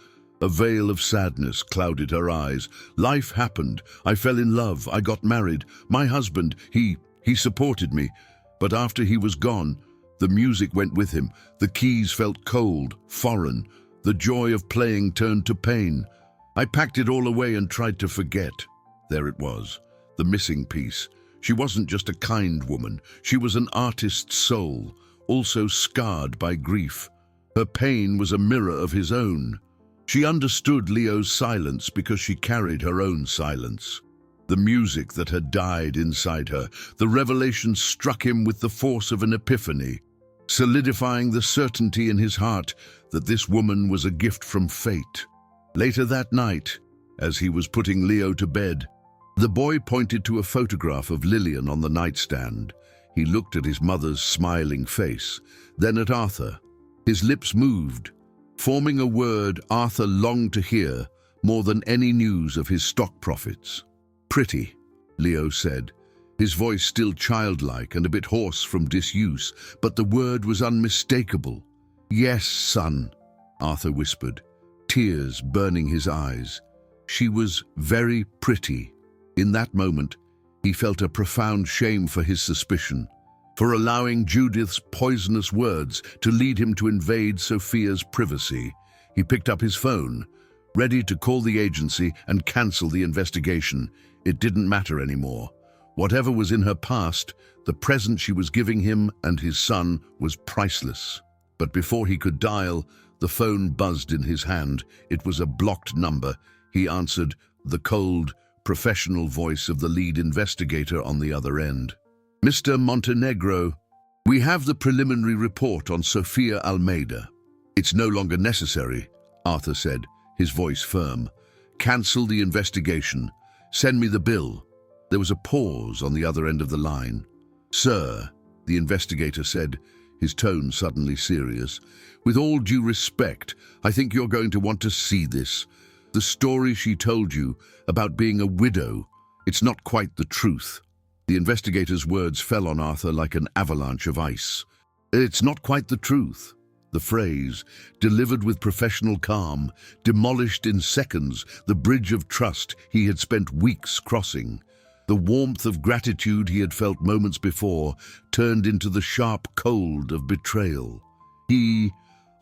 A: A veil of sadness clouded her eyes. "Life happened. I fell in love. I got married. My husband, he supported me. But after he was gone, the music went with him. The keys felt cold, foreign. The joy of playing turned to pain. I packed it all away and tried to forget." There it was, the missing piece. She wasn't just a kind woman. She was an artist's soul, also scarred by grief. Her pain was a mirror of his own. She understood Leo's silence because she carried her own silence. The music that had died inside her, the revelation struck him with the force of an epiphany, solidifying the certainty in his heart that this woman was a gift from fate. Later that night, as he was putting Leo to bed, the boy pointed to a photograph of Lillian on the nightstand. He looked at his mother's smiling face, then at Arthur. His lips moved, forming a word Arthur longed to hear more than any news of his stock profits. "Pretty," Leo said, his voice still childlike and a bit hoarse from disuse, but the word was unmistakable. "Yes, son," Arthur whispered, tears burning his eyes. She was very pretty. In that moment, he felt a profound shame for his suspicion, for allowing Judith's poisonous words to lead him to invade Sophia's privacy. He picked up his phone, ready to call the agency and cancel the investigation. It didn't matter anymore. Whatever was in her past, the present she was giving him and his son was priceless. But before he could dial, the phone buzzed in his hand. It was a blocked number. He answered, the cold, professional voice of the lead investigator on the other end. "Mr. Montenegro, we have the preliminary report on Sophia Almeida." "It's no longer necessary," Arthur said, his voice firm. "Cancel the investigation. Send me the bill." There was a pause on the other end of the line. "Sir," the investigator said, his tone suddenly serious, "with all due respect, I think you're going to want to see this. The story she told you about being a widow, it's not quite the truth." The investigator's words fell on Arthur like an avalanche of ice. "It's not quite the truth." The phrase, delivered with professional calm, demolished in seconds the bridge of trust he had spent weeks crossing. The warmth of gratitude he had felt moments before turned into the sharp cold of betrayal. He,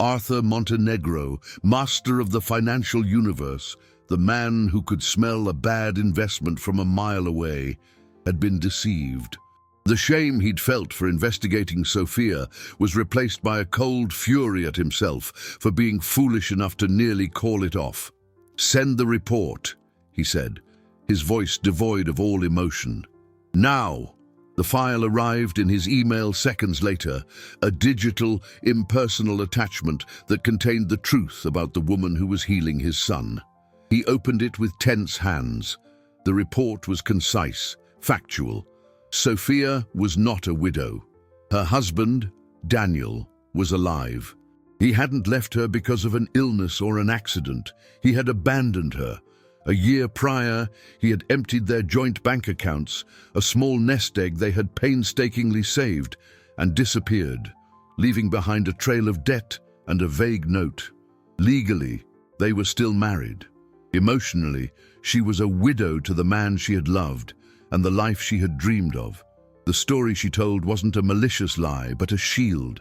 A: Arthur Montenegro, master of the financial universe, the man who could smell a bad investment from a mile away, had been deceived. The shame he'd felt for investigating Sophia was replaced by a cold fury at himself for being foolish enough to nearly call it off. "Send the report," he said, his voice devoid of all emotion. "Now!" The file arrived in his email seconds later, a digital, impersonal attachment that contained the truth about the woman who was healing his son. He opened it with tense hands. The report was concise, factual. Sophia was not a widow. Her husband, Daniel, was alive. He hadn't left her because of an illness or an accident. He had abandoned her. A year prior, he had emptied their joint bank accounts, a small nest egg they had painstakingly saved, and disappeared, leaving behind a trail of debt and a vague note. Legally, they were still married. Emotionally, she was a widow to the man she had loved and the life she had dreamed of. The story she told wasn't a malicious lie, but a shield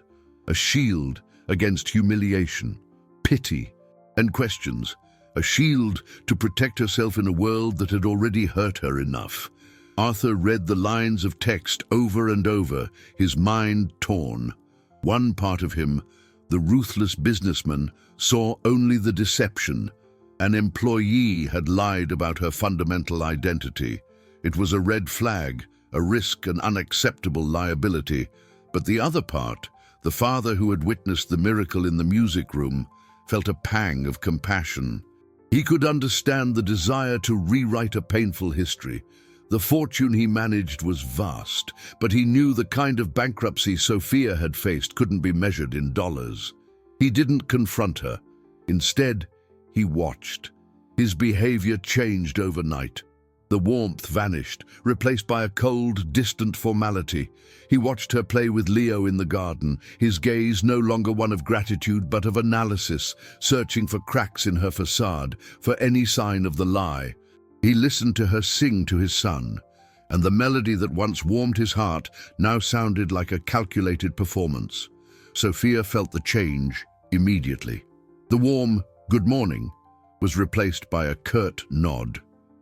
A: against humiliation, pity, and questions. A shield to protect herself in a world that had already hurt her enough. Arthur read the lines of text over and over, his mind torn. One part of him, the ruthless businessman, saw only the deception. An employee had lied about her fundamental identity. It was a red flag, a risk, an unacceptable liability. But the other part, the father who had witnessed the miracle in the music room, felt a pang of compassion. He could understand the desire to rewrite a painful history. The fortune he managed was vast, but he knew the kind of bankruptcy Sophia had faced couldn't be measured in dollars. He didn't confront her. Instead, he watched. His behavior changed overnight. The warmth vanished, replaced by a cold, distant formality. He watched her play with Leo in the garden, his gaze no longer one of gratitude but of analysis, searching for cracks in her facade, for any sign of the lie. He listened to her sing to his son, and the melody that once warmed his heart now sounded like a calculated performance. Sophia felt the change immediately. The warm "good morning" was replaced by a curt nod.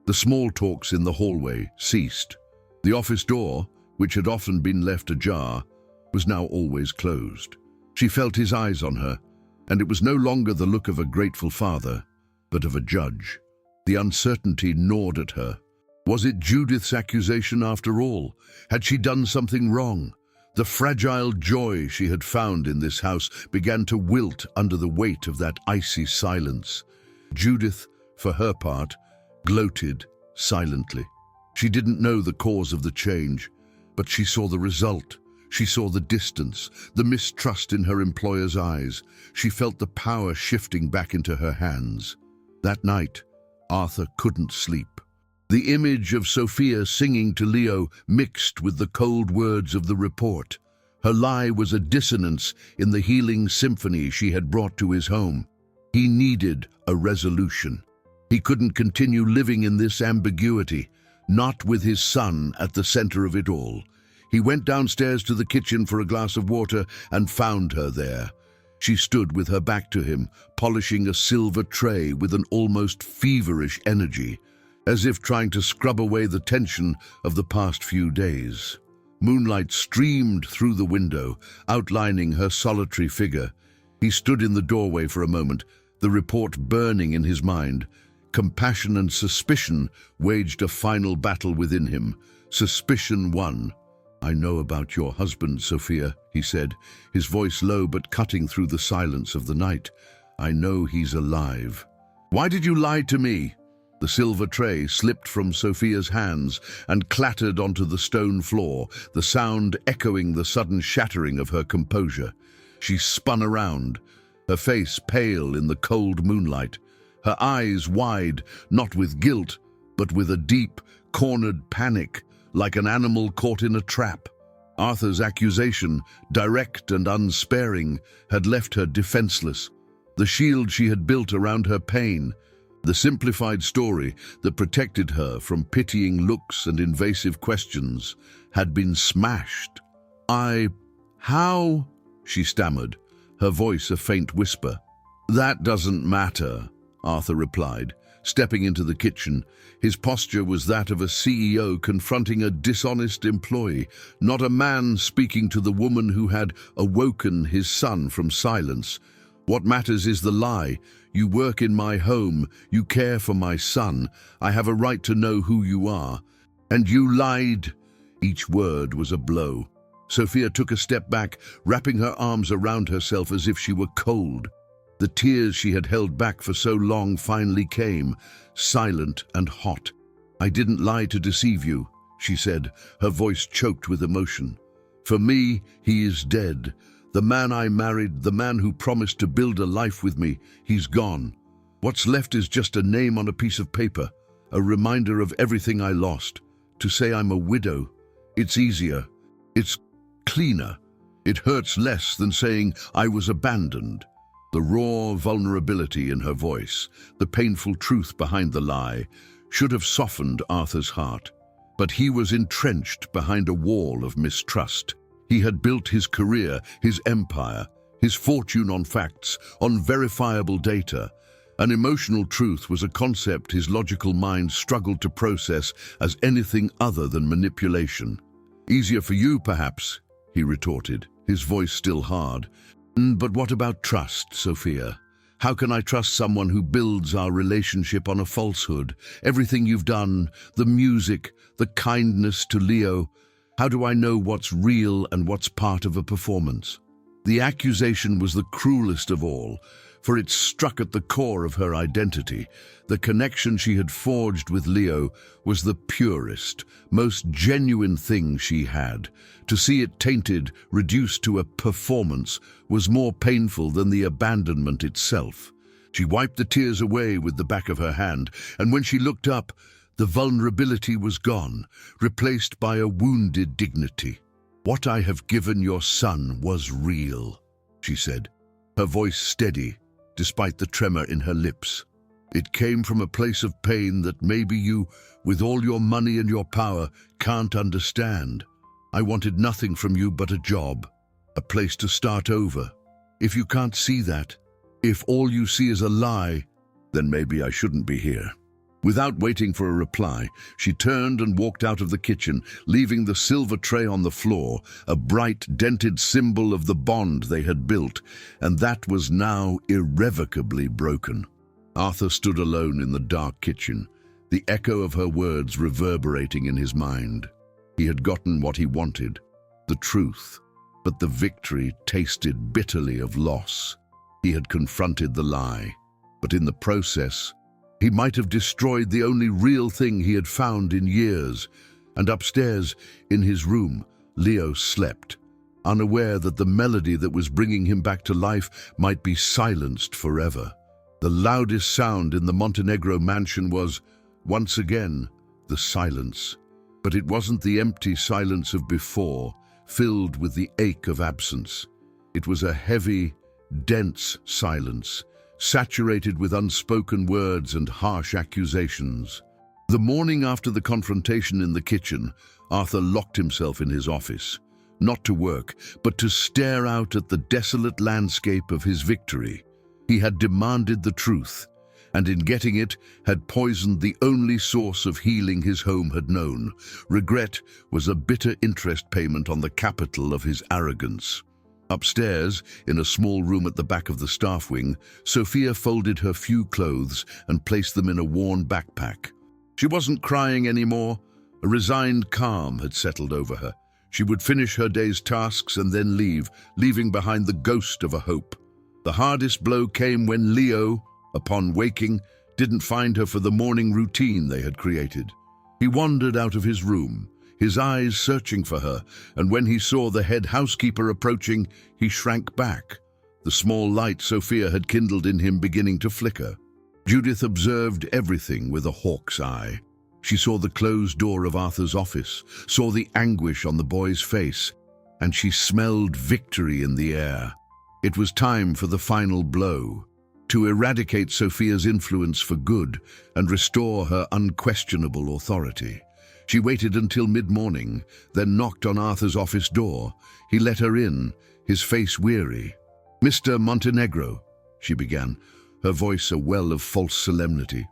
A: The small talks in the hallway ceased. The office door, which had often been left ajar, was now always closed. She felt his eyes on her, And it was no longer the look of a grateful father, but of a judge. The uncertainty gnawed at her. Was it Judith's accusation after all? Had she done something wrong? The fragile joy she had found in this house began to wilt under the weight of that icy silence. Judith, for her part, gloated silently. She didn't know the cause of the change, but she saw the result. She saw the distance, the mistrust in her employer's eyes. She felt the power shifting back into her hands. That night, Arthur couldn't sleep. The image of Sophia singing to Leo mixed with the cold words of the report. Her lie was a dissonance in the healing symphony she had brought to his home. He needed a resolution. He couldn't continue living in this ambiguity, not with his son at the center of it all. He went downstairs to the kitchen for a glass of water and found her there. She stood with her back to him, polishing a silver tray with an almost feverish energy, as if trying to scrub away the tension of the past few days. Moonlight streamed through the window, outlining her solitary figure. He stood in the doorway for a moment, the report burning in his mind. Compassion and suspicion waged a final battle within him. Suspicion won. "I know about your husband, Sophia," he said, his voice low but cutting through the silence of the night. "I know he's alive." "Why did you lie to me?" The silver tray slipped from Sophia's hands and clattered onto the stone floor, the sound echoing the sudden shattering of her composure. She spun around, her face pale in the cold moonlight, her eyes wide, not with guilt, but with a deep, cornered panic, like an animal caught in a trap. Arthur's accusation, direct and unsparing, had left her defenseless. The shield she had built around her pain, the simplified story that protected her from pitying looks and invasive questions, had been smashed. How?" she stammered, her voice a faint whisper. "That doesn't matter," Arthur replied, stepping into the kitchen. His posture was that of a CEO confronting a dishonest employee, not a man speaking to the woman who had awoken his son from silence. "What matters is the lie. You work in my home, you care for my son. I have a right to know who you are. And you lied." Each word was a blow. Sophia took a step back, wrapping her arms around herself as if she were cold. The tears she had held back for so long finally came, silent and hot. "I didn't lie to deceive you," she said, her voice choked with emotion. "For me, he is dead. The man I married, the man who promised to build a life with me, he's gone. What's left is just a name on a piece of paper, a reminder of everything I lost. To say I'm a widow, it's easier. It's cleaner. It hurts less than saying I was abandoned." The raw vulnerability in her voice, the painful truth behind the lie, should have softened Arthur's heart. But he was entrenched behind a wall of mistrust. He had built his career, his empire, his fortune on facts, on verifiable data. An emotional truth was a concept his logical mind struggled to process as anything other than manipulation. "Easier for you, perhaps," he retorted, his voice still hard. "But what about trust, Sophia? How can I trust someone who builds our relationship on a falsehood? Everything you've done, the music, the kindness to Leo, how do I know what's real and what's part of a performance?" The accusation was the cruelest of all, for it struck at the core of her identity. The connection she had forged with Leo was the purest, most genuine thing she had. To see it tainted, reduced to a performance, was more painful than the abandonment itself. She wiped the tears away with the back of her hand, and when she looked up, the vulnerability was gone, replaced by a wounded dignity. "What I have given your son was real," she said, her voice steady, despite the tremor in her lips. "It came from a place of pain that maybe you, with all your money and your power, can't understand. I wanted nothing from you but a job, a place to start over. If you can't see that, if all you see is a lie, then maybe I shouldn't be here." Without waiting for a reply, she turned and walked out of the kitchen, leaving the silver tray on the floor, a bright, dented symbol of the bond they had built, and that was now irrevocably broken. Arthur stood alone in the dark kitchen, the echo of her words reverberating in his mind. He had gotten what he wanted, the truth, but the victory tasted bitterly of loss. He had confronted the lie, but in the process, he might have destroyed the only real thing he had found in years. And upstairs, in his room, Leo slept, unaware that the melody that was bringing him back to life might be silenced forever. The loudest sound in the Montenegro mansion was, once again, the silence. But it wasn't the empty silence of before, filled with the ache of absence. It was a heavy, dense silence, saturated with unspoken words and harsh accusations. The morning after the confrontation in the kitchen, Arthur locked himself in his office, not to work, but to stare out at the desolate landscape of his victory. He had demanded the truth, and in getting it, had poisoned the only source of healing his home had known. Regret was a bitter interest payment on the capital of his arrogance. Upstairs, in a small room at the back of the staff wing, Sophia folded her few clothes and placed them in a worn backpack. She wasn't crying anymore. A resigned calm had settled over her. She would finish her day's tasks and then leave, leaving behind the ghost of a hope. The hardest blow came when Leo, upon waking, didn't find her for the morning routine they had created. He wandered out of his room, his eyes searching for her, and when he saw the head housekeeper approaching, he shrank back, the small light Sophia had kindled in him beginning to flicker. Judith observed everything with a hawk's eye. She saw the closed door of Arthur's office, saw the anguish on the boy's face, and she smelled victory in the air. It was time for the final blow, to eradicate Sophia's influence for good and restore her unquestionable authority. She waited until mid-morning, then knocked on Arthur's office door. He let her in, his face weary. "Mr. Montenegro," she began, her voice a well of false solemnity.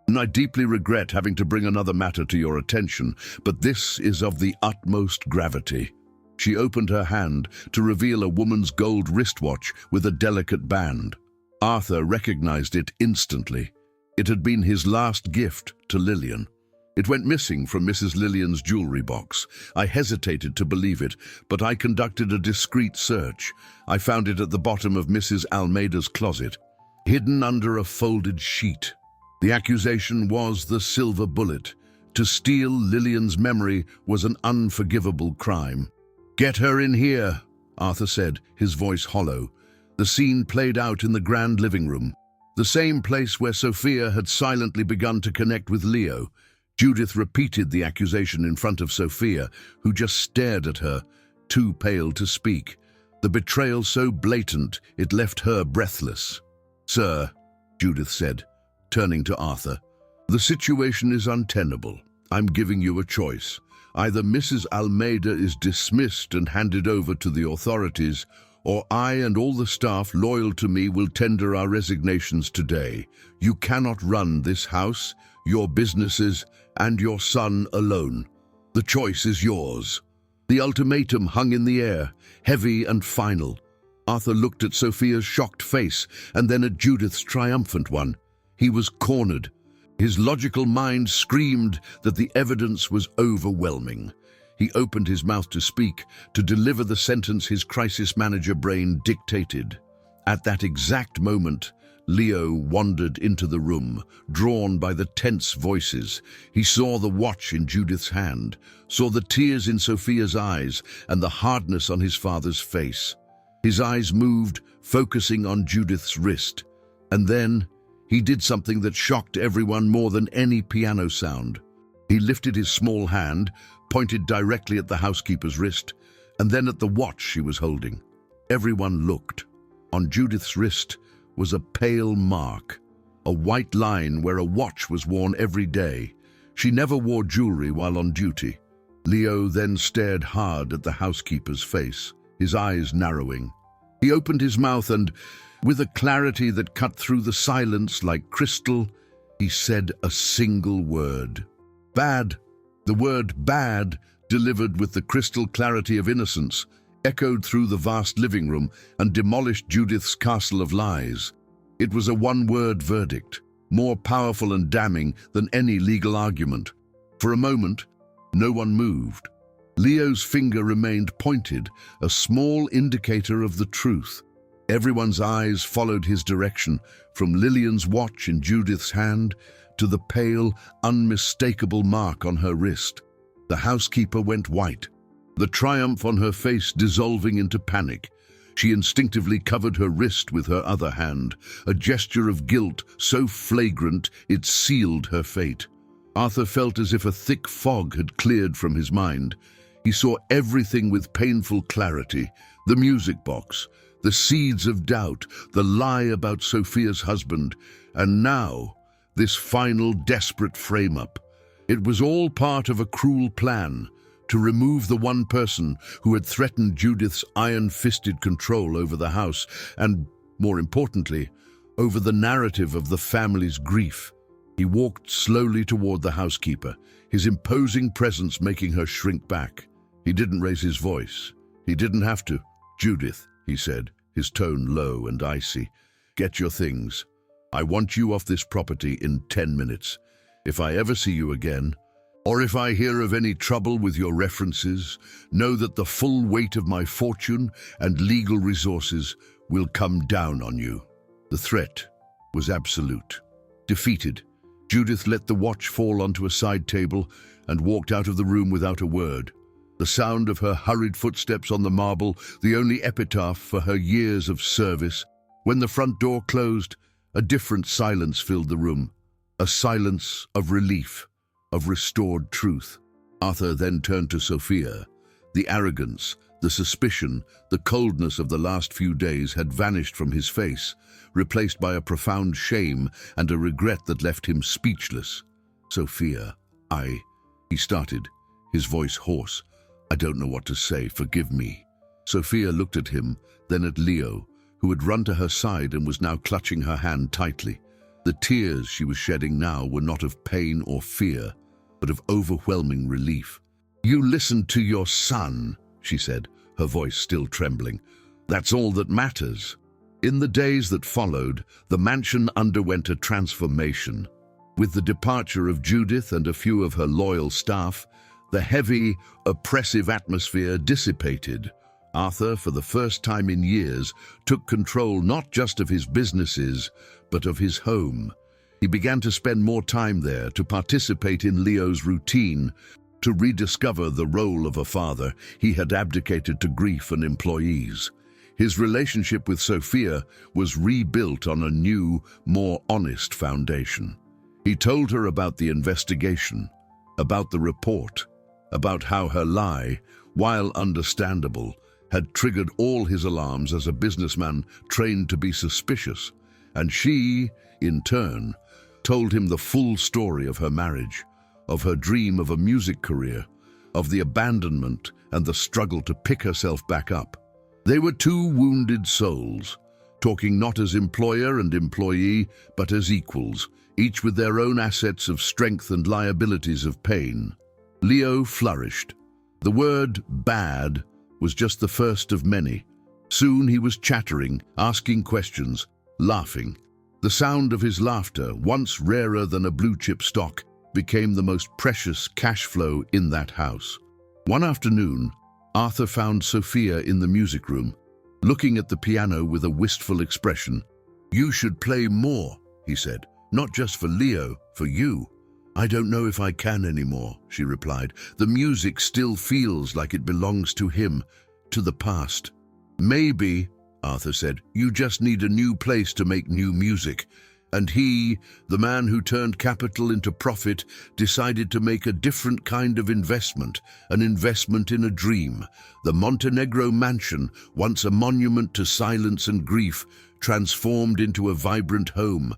A: "I deeply regret having to bring another matter to your attention, but this is of the utmost gravity." She opened her hand to reveal a woman's gold wristwatch with a delicate band. Arthur recognized it instantly. It had been his last gift to Lillian. It went missing from Mrs. Lillian's jewelry box. I hesitated to believe it, but I conducted a discreet search. I found it at the bottom of Mrs. Almeida's closet, hidden under a folded sheet. The accusation was the silver bullet. To steal Lillian's memory was an unforgivable crime. "Get her in here," Arthur said, his voice hollow. The scene played out in the grand living room, the same place where Sophia had silently begun to connect with Leo. Judith repeated the accusation in front of Sophia, who just stared at her, too pale to speak. The betrayal so blatant it left her breathless. "Sir," Judith said, turning to Arthur, "the situation is untenable. I'm giving you a choice. Either Mrs. Almeida is dismissed and handed over to the authorities, or I and all the staff loyal to me will tender our resignations today. You cannot run this house, your businesses, and your son alone. The choice is yours." The ultimatum hung in the air, heavy and final. Arthur looked at Sophia's shocked face and then at Judith's triumphant one. He was cornered. His logical mind screamed that the evidence was overwhelming. He opened his mouth to speak, to deliver the sentence his crisis manager brain dictated. At that exact moment, Leo wandered into the room, drawn by the tense voices. He saw the watch in Judith's hand, saw the tears in Sophia's eyes, and the hardness on his father's face. His eyes moved, focusing on Judith's wrist. And then, he did something that shocked everyone more than any piano sound. He lifted his small hand, pointed directly at the housekeeper's wrist, and then at the watch she was holding. Everyone looked. On Judith's wrist was a pale mark, a white line where a watch was worn every day. She never wore jewelry while on duty. Leo then stared hard at the housekeeper's face, his eyes narrowing. He opened his mouth and, with a clarity that cut through the silence like crystal, He said a single word. Bad. The word bad, delivered with the crystal clarity of innocence, echoed through the vast living room and demolished Judith's castle of lies. It was a one-word verdict, more powerful and damning than any legal argument. For a moment, no one moved. Leo's finger remained pointed, a small indicator of the truth. Everyone's eyes followed his direction, from Lillian's watch in Judith's hand to the pale, unmistakable mark on her wrist. The housekeeper went white, the triumph on her face dissolving into panic. She instinctively covered her wrist with her other hand, a gesture of guilt so flagrant it sealed her fate. Arthur felt as if a thick fog had cleared from his mind. He saw everything with painful clarity: the music box, the seeds of doubt, the lie about Sophia's husband, and now this final desperate frame-up. It was all part of a cruel plan to remove the one person who had threatened Judith's iron-fisted control over the house and, more importantly, over the narrative of the family's grief. He walked slowly toward the housekeeper, his imposing presence making her shrink back. He didn't raise his voice. He didn't have to. "Judith," he said, his tone low and icy, "get your things. I want you off this property in 10 minutes. If I ever see you again, or if I hear of any trouble with your references, know that the full weight of my fortune and legal resources will come down on you." The threat was absolute. Defeated, Judith let the watch fall onto a side table and walked out of the room without a word. The sound of her hurried footsteps on the marble, the only epitaph for her years of service. When the front door closed, a different silence filled the room. A silence of relief, of restored truth. Arthur then turned to Sophia. The arrogance, the suspicion, the coldness of the last few days had vanished from his face, replaced by a profound shame and a regret that left him speechless. "Sophia, he started, his voice hoarse. "I don't know what to say, forgive me." Sophia looked at him, then at Leo, who had run to her side and was now clutching her hand tightly. The tears she was shedding now were not of pain or fear, but of overwhelming relief. "You listened to your son," she said, her voice still trembling. "That's all that matters." In the days that followed, the mansion underwent a transformation. With the departure of Judith and a few of her loyal staff, the heavy, oppressive atmosphere dissipated. Arthur, for the first time in years, took control not just of his businesses, but of his home. He began to spend more time there, to participate in Leo's routine, to rediscover the role of a father he had abdicated to grief and employees. His relationship with Sophia was rebuilt on a new, more honest foundation. He told her about the investigation, about the report, about how her lie, while understandable, had triggered all his alarms as a businessman trained to be suspicious, and she, in turn, told him the full story of her marriage, of her dream of a music career, of the abandonment and the struggle to pick herself back up. They were two wounded souls, talking not as employer and employee, but as equals, each with their own assets of strength and liabilities of pain. Leo flourished. The word "bad" was just the first of many. Soon he was chattering, asking questions, laughing. The sound of his laughter, once rarer than a blue-chip stock, became the most precious cash flow in that house. One afternoon, Arthur found Sophia in the music room, looking at the piano with a wistful expression. "You should play more," he said. "Not just for Leo, for you." "I don't know if I can anymore," she replied. "The music still feels like it belongs to him, to the past." "Maybe," Arthur said, "you just need a new place to make new music." And he, the man who turned capital into profit, decided to make a different kind of investment, an investment in a dream. The Montenegro mansion, once a monument to silence and grief, transformed into a vibrant home,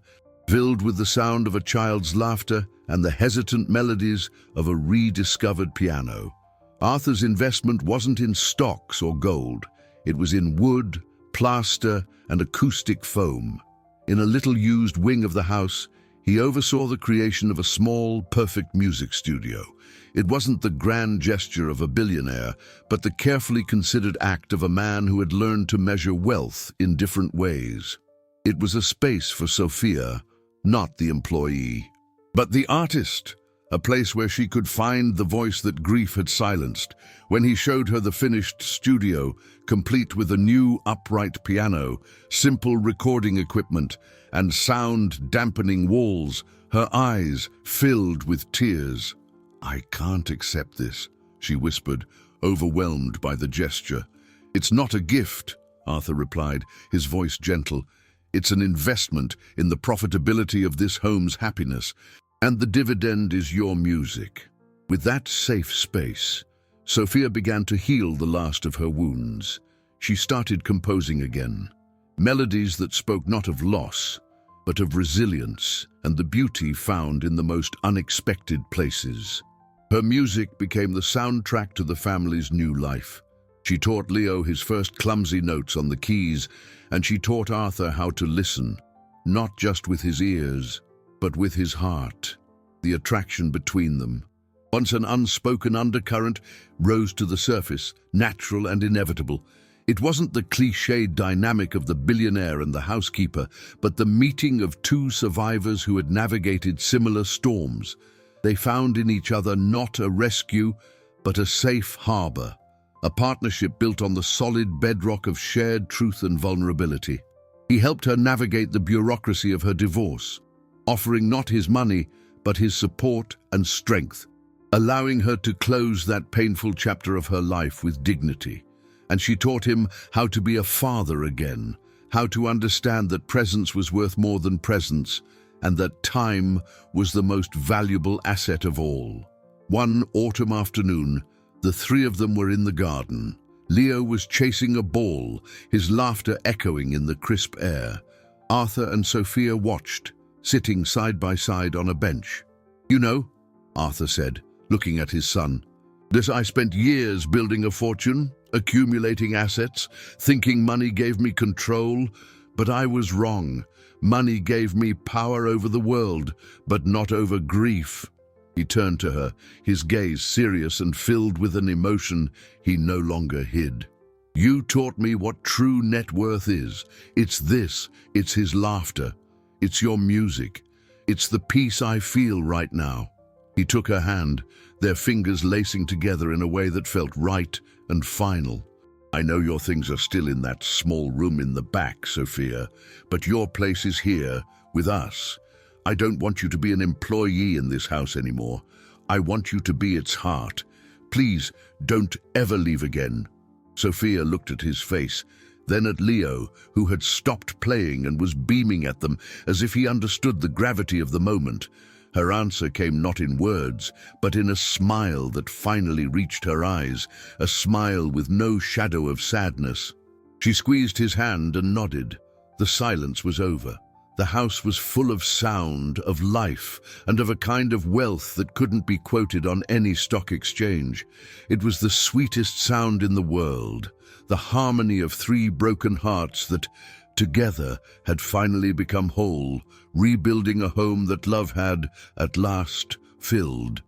A: filled with the sound of a child's laughter and the hesitant melodies of a rediscovered piano. Arthur's investment wasn't in stocks or gold. It was in wood, plaster, and acoustic foam. In a little used wing of the house, He oversaw the creation of a small, perfect music studio. It wasn't the grand gesture of a billionaire, but the carefully considered act of a man who had learned to measure wealth in different ways. It was a space for Sophia, not the employee, but the artist, a place where she could find the voice that grief had silenced. When he showed her the finished studio, complete with a new upright piano, simple recording equipment, and sound-dampening walls, her eyes filled with tears. "I can't accept this," she whispered, overwhelmed by the gesture. "It's not a gift," Arthur replied, his voice gentle. "It's an investment in the profitability of this home's happiness, and the dividend is your music." With that safe space, Sophia began to heal the last of her wounds. She started composing again, melodies that spoke not of loss, but of resilience and the beauty found in the most unexpected places. Her music became the soundtrack to the family's new life. She taught Leo his first clumsy notes on the keys, and she taught Arthur how to listen, not just with his ears, but with his heart. The attraction between them, once an unspoken undercurrent, rose to the surface, natural and inevitable. It wasn't the cliched dynamic of the billionaire and the housekeeper, but the meeting of two survivors who had navigated similar storms. They found in each other not a rescue, but a safe harbor, a partnership built on the solid bedrock of shared truth and vulnerability. He helped her navigate the bureaucracy of her divorce, offering not his money, but his support and strength, allowing her to close that painful chapter of her life with dignity. And she taught him how to be a father again, how to understand that presence was worth more than presence, and that time was the most valuable asset of all. One autumn afternoon, the three of them were in the garden. Leo was chasing a ball, his laughter echoing in the crisp air. Arthur and Sophia watched, sitting side by side on a bench. "You know," Arthur said, looking at his son, "that I spent years building a fortune, accumulating assets, thinking money gave me control, but I was wrong. Money gave me power over the world, but not over grief." He turned to her, his gaze serious and filled with an emotion he no longer hid. "You taught me what true net worth is. It's this, it's his laughter. It's your music. It's the peace I feel right now." He took her hand, their fingers lacing together in a way that felt right and final. "I know your things are still in that small room in the back, Sophia, but your place is here, with us. I don't want you to be an employee in this house anymore. I want you to be its heart. Please, don't ever leave again." Sophia looked at his face, then at Leo, who had stopped playing and was beaming at them as if he understood the gravity of the moment. Her answer came not in words, but in a smile that finally reached her eyes, a smile with no shadow of sadness. She squeezed his hand and nodded. The silence was over. The house was full of sound, of life, and of a kind of wealth that couldn't be quoted on any stock exchange. It was the sweetest sound in the world, the harmony of three broken hearts that, together, had finally become whole, rebuilding a home that love had, at last, filled.